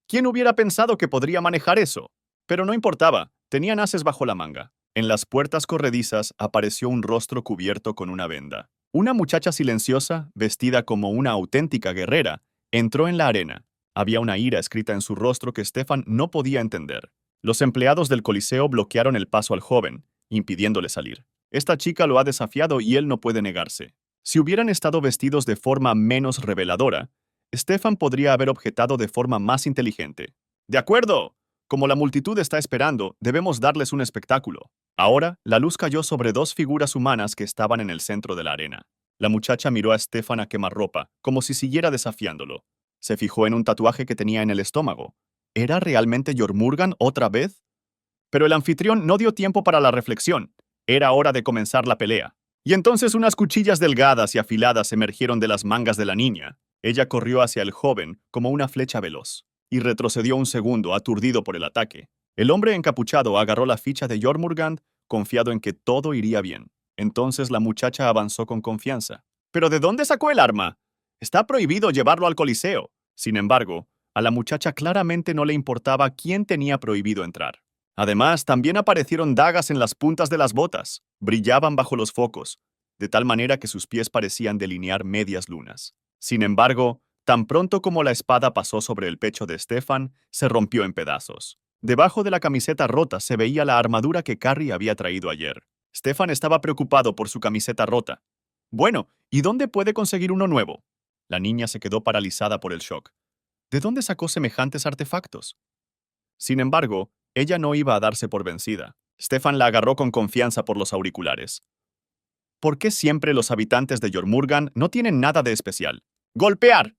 ¿Quién hubiera pensado que podría manejar eso? Pero no importaba, tenían ases bajo la manga. En las puertas corredizas apareció un rostro cubierto con una venda. Una muchacha silenciosa, vestida como una auténtica guerrera, entró en la arena. Había una ira escrita en su rostro que Stefan no podía entender. Los empleados del Coliseo bloquearon el paso al joven, impidiéndole salir. Esta chica lo ha desafiado y él no puede negarse. Si hubieran estado vestidos de forma menos reveladora, Stefan podría haber objetado de forma más inteligente. De acuerdo, como la multitud está esperando, debemos darles un espectáculo. Ahora, la luz cayó sobre 2 figuras humanas que estaban en el centro de la arena. La muchacha miró a Stefan a quemarropa, como si siguiera desafiándolo. Se fijó en un tatuaje que tenía en el estómago. ¿Era realmente Jormungand otra vez? Pero el anfitrión no dio tiempo para la reflexión. Era hora de comenzar la pelea. Y entonces unas cuchillas delgadas y afiladas emergieron de las mangas de la niña. Ella corrió hacia el joven como una flecha veloz, y retrocedió un segundo, aturdido por el ataque. El hombre encapuchado agarró la ficha de Jormungand, confiado en que todo iría bien. Entonces la muchacha avanzó con confianza. ¿Pero de dónde sacó el arma? Está prohibido llevarlo al Coliseo. Sin embargo, a la muchacha claramente no le importaba quién tenía prohibido entrar. Además, también aparecieron dagas en las puntas de las botas. Brillaban bajo los focos, de tal manera que sus pies parecían delinear medias lunas. Sin embargo, tan pronto como la espada pasó sobre el pecho de Stefan, se rompió en pedazos. Debajo de la camiseta rota se veía la armadura que Carrie había traído ayer. Stefan estaba preocupado por su camiseta rota. Bueno, ¿y dónde puede conseguir uno nuevo? La niña se quedó paralizada por el shock. ¿De dónde sacó semejantes artefactos? Sin embargo, ella no iba a darse por vencida. Stefan la agarró con confianza por los auriculares. ¿Por qué siempre los habitantes de Jormungand no tienen nada de especial? ¡Golpear!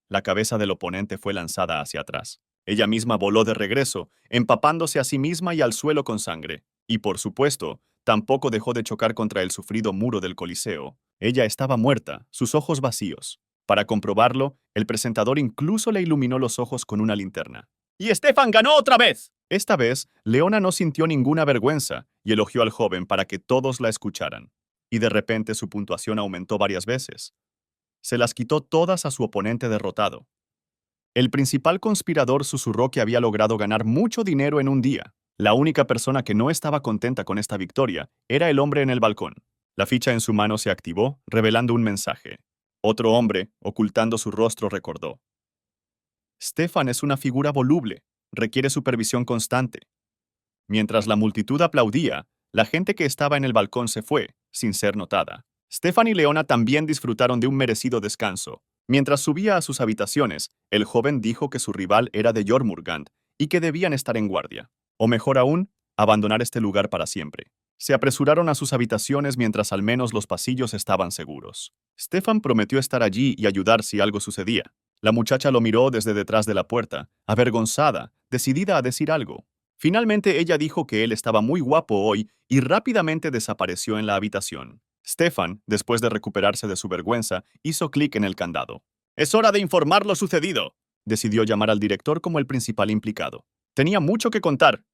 La cabeza del oponente fue lanzada hacia atrás. Ella misma voló de regreso, empapándose a sí misma y al suelo con sangre. Y por supuesto, tampoco dejó de chocar contra el sufrido muro del Coliseo. Ella estaba muerta, sus ojos vacíos. Para comprobarlo, el presentador incluso le iluminó los ojos con una linterna. ¡Y Stefan ganó otra vez! Esta vez, Leona no sintió ninguna vergüenza y elogió al joven para que todos la escucharan. Y de repente su puntuación aumentó varias veces. Se las quitó todas a su oponente derrotado. El principal conspirador susurró que había logrado ganar mucho dinero en un día. La única persona que no estaba contenta con esta victoria era el hombre en el balcón. La ficha en su mano se activó, revelando un mensaje. Otro hombre, ocultando su rostro, recordó. Stefan es una figura voluble, requiere supervisión constante. Mientras la multitud aplaudía, la gente que estaba en el balcón se fue, sin ser notada. Stefan y Leona también disfrutaron de un merecido descanso. Mientras subía a sus habitaciones, el joven dijo que su rival era de Jormungand y que debían estar en guardia. O mejor aún, abandonar este lugar para siempre. Se apresuraron a sus habitaciones mientras al menos los pasillos estaban seguros. Stefan prometió estar allí y ayudar si algo sucedía. La muchacha lo miró desde detrás de la puerta, avergonzada, decidida a decir algo. Finalmente ella dijo que él estaba muy guapo hoy y rápidamente desapareció en la habitación. Stefan, después de recuperarse de su vergüenza, hizo clic en el candado. «Es hora de informar lo sucedido», decidió llamar al director como el principal implicado. Tenía mucho que contar.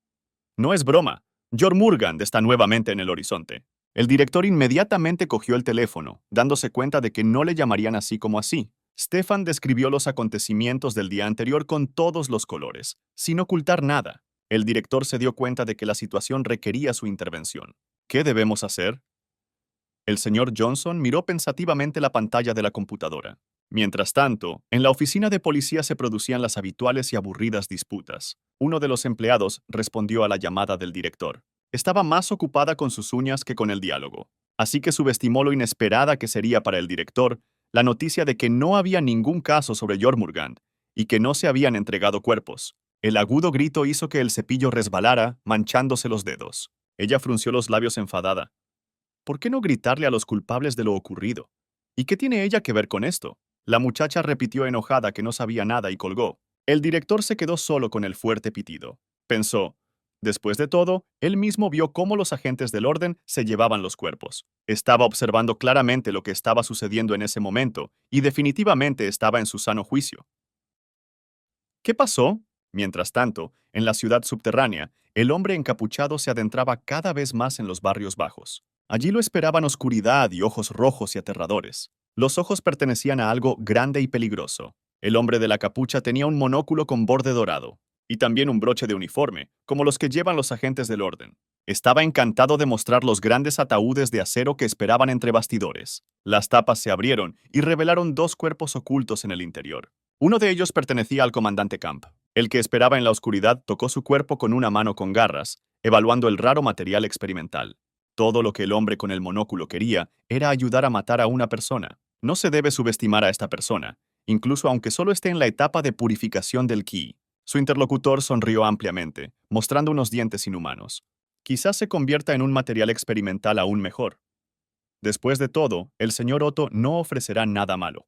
No es broma. Jormungand está nuevamente en el horizonte. El director inmediatamente cogió el teléfono, dándose cuenta de que no le llamarían así como así. Stefan describió los acontecimientos del día anterior con todos los colores, sin ocultar nada. El director se dio cuenta de que la situación requería su intervención. ¿Qué debemos hacer? El señor Johnson miró pensativamente la pantalla de la computadora. Mientras tanto, en la oficina de policía se producían las habituales y aburridas disputas. Uno de los empleados respondió a la llamada del director. Estaba más ocupada con sus uñas que con el diálogo, así que subestimó lo inesperada que sería para el director la noticia de que no había ningún caso sobre Jormungand y que no se habían entregado cuerpos. El agudo grito hizo que el cepillo resbalara, manchándose los dedos. Ella frunció los labios enfadada. ¿Por qué no gritarle a los culpables de lo ocurrido? ¿Y qué tiene ella que ver con esto? La muchacha repitió enojada que no sabía nada y colgó. El director se quedó solo con el fuerte pitido. Pensó, después de todo, él mismo vio cómo los agentes del orden se llevaban los cuerpos. Estaba observando claramente lo que estaba sucediendo en ese momento y definitivamente estaba en su sano juicio. ¿Qué pasó? Mientras tanto, en la ciudad subterránea, el hombre encapuchado se adentraba cada vez más en los barrios bajos. Allí lo esperaban oscuridad y ojos rojos y aterradores. Los ojos pertenecían a algo grande y peligroso. El hombre de la capucha tenía un monóculo con borde dorado, y también un broche de uniforme, como los que llevan los agentes del orden. Estaba encantado de mostrar los grandes ataúdes de acero que esperaban entre bastidores. Las tapas se abrieron y revelaron dos cuerpos ocultos en el interior. Uno de ellos pertenecía al comandante Camp. El que esperaba en la oscuridad tocó su cuerpo con una mano con garras, evaluando el raro material experimental. Todo lo que el hombre con el monóculo quería era ayudar a matar a una persona. No se debe subestimar a esta persona, incluso aunque solo esté en la etapa de purificación del ki. Su interlocutor sonrió ampliamente, mostrando unos dientes inhumanos. Quizás se convierta en un material experimental aún mejor. Después de todo, el señor Otto no ofrecerá nada malo.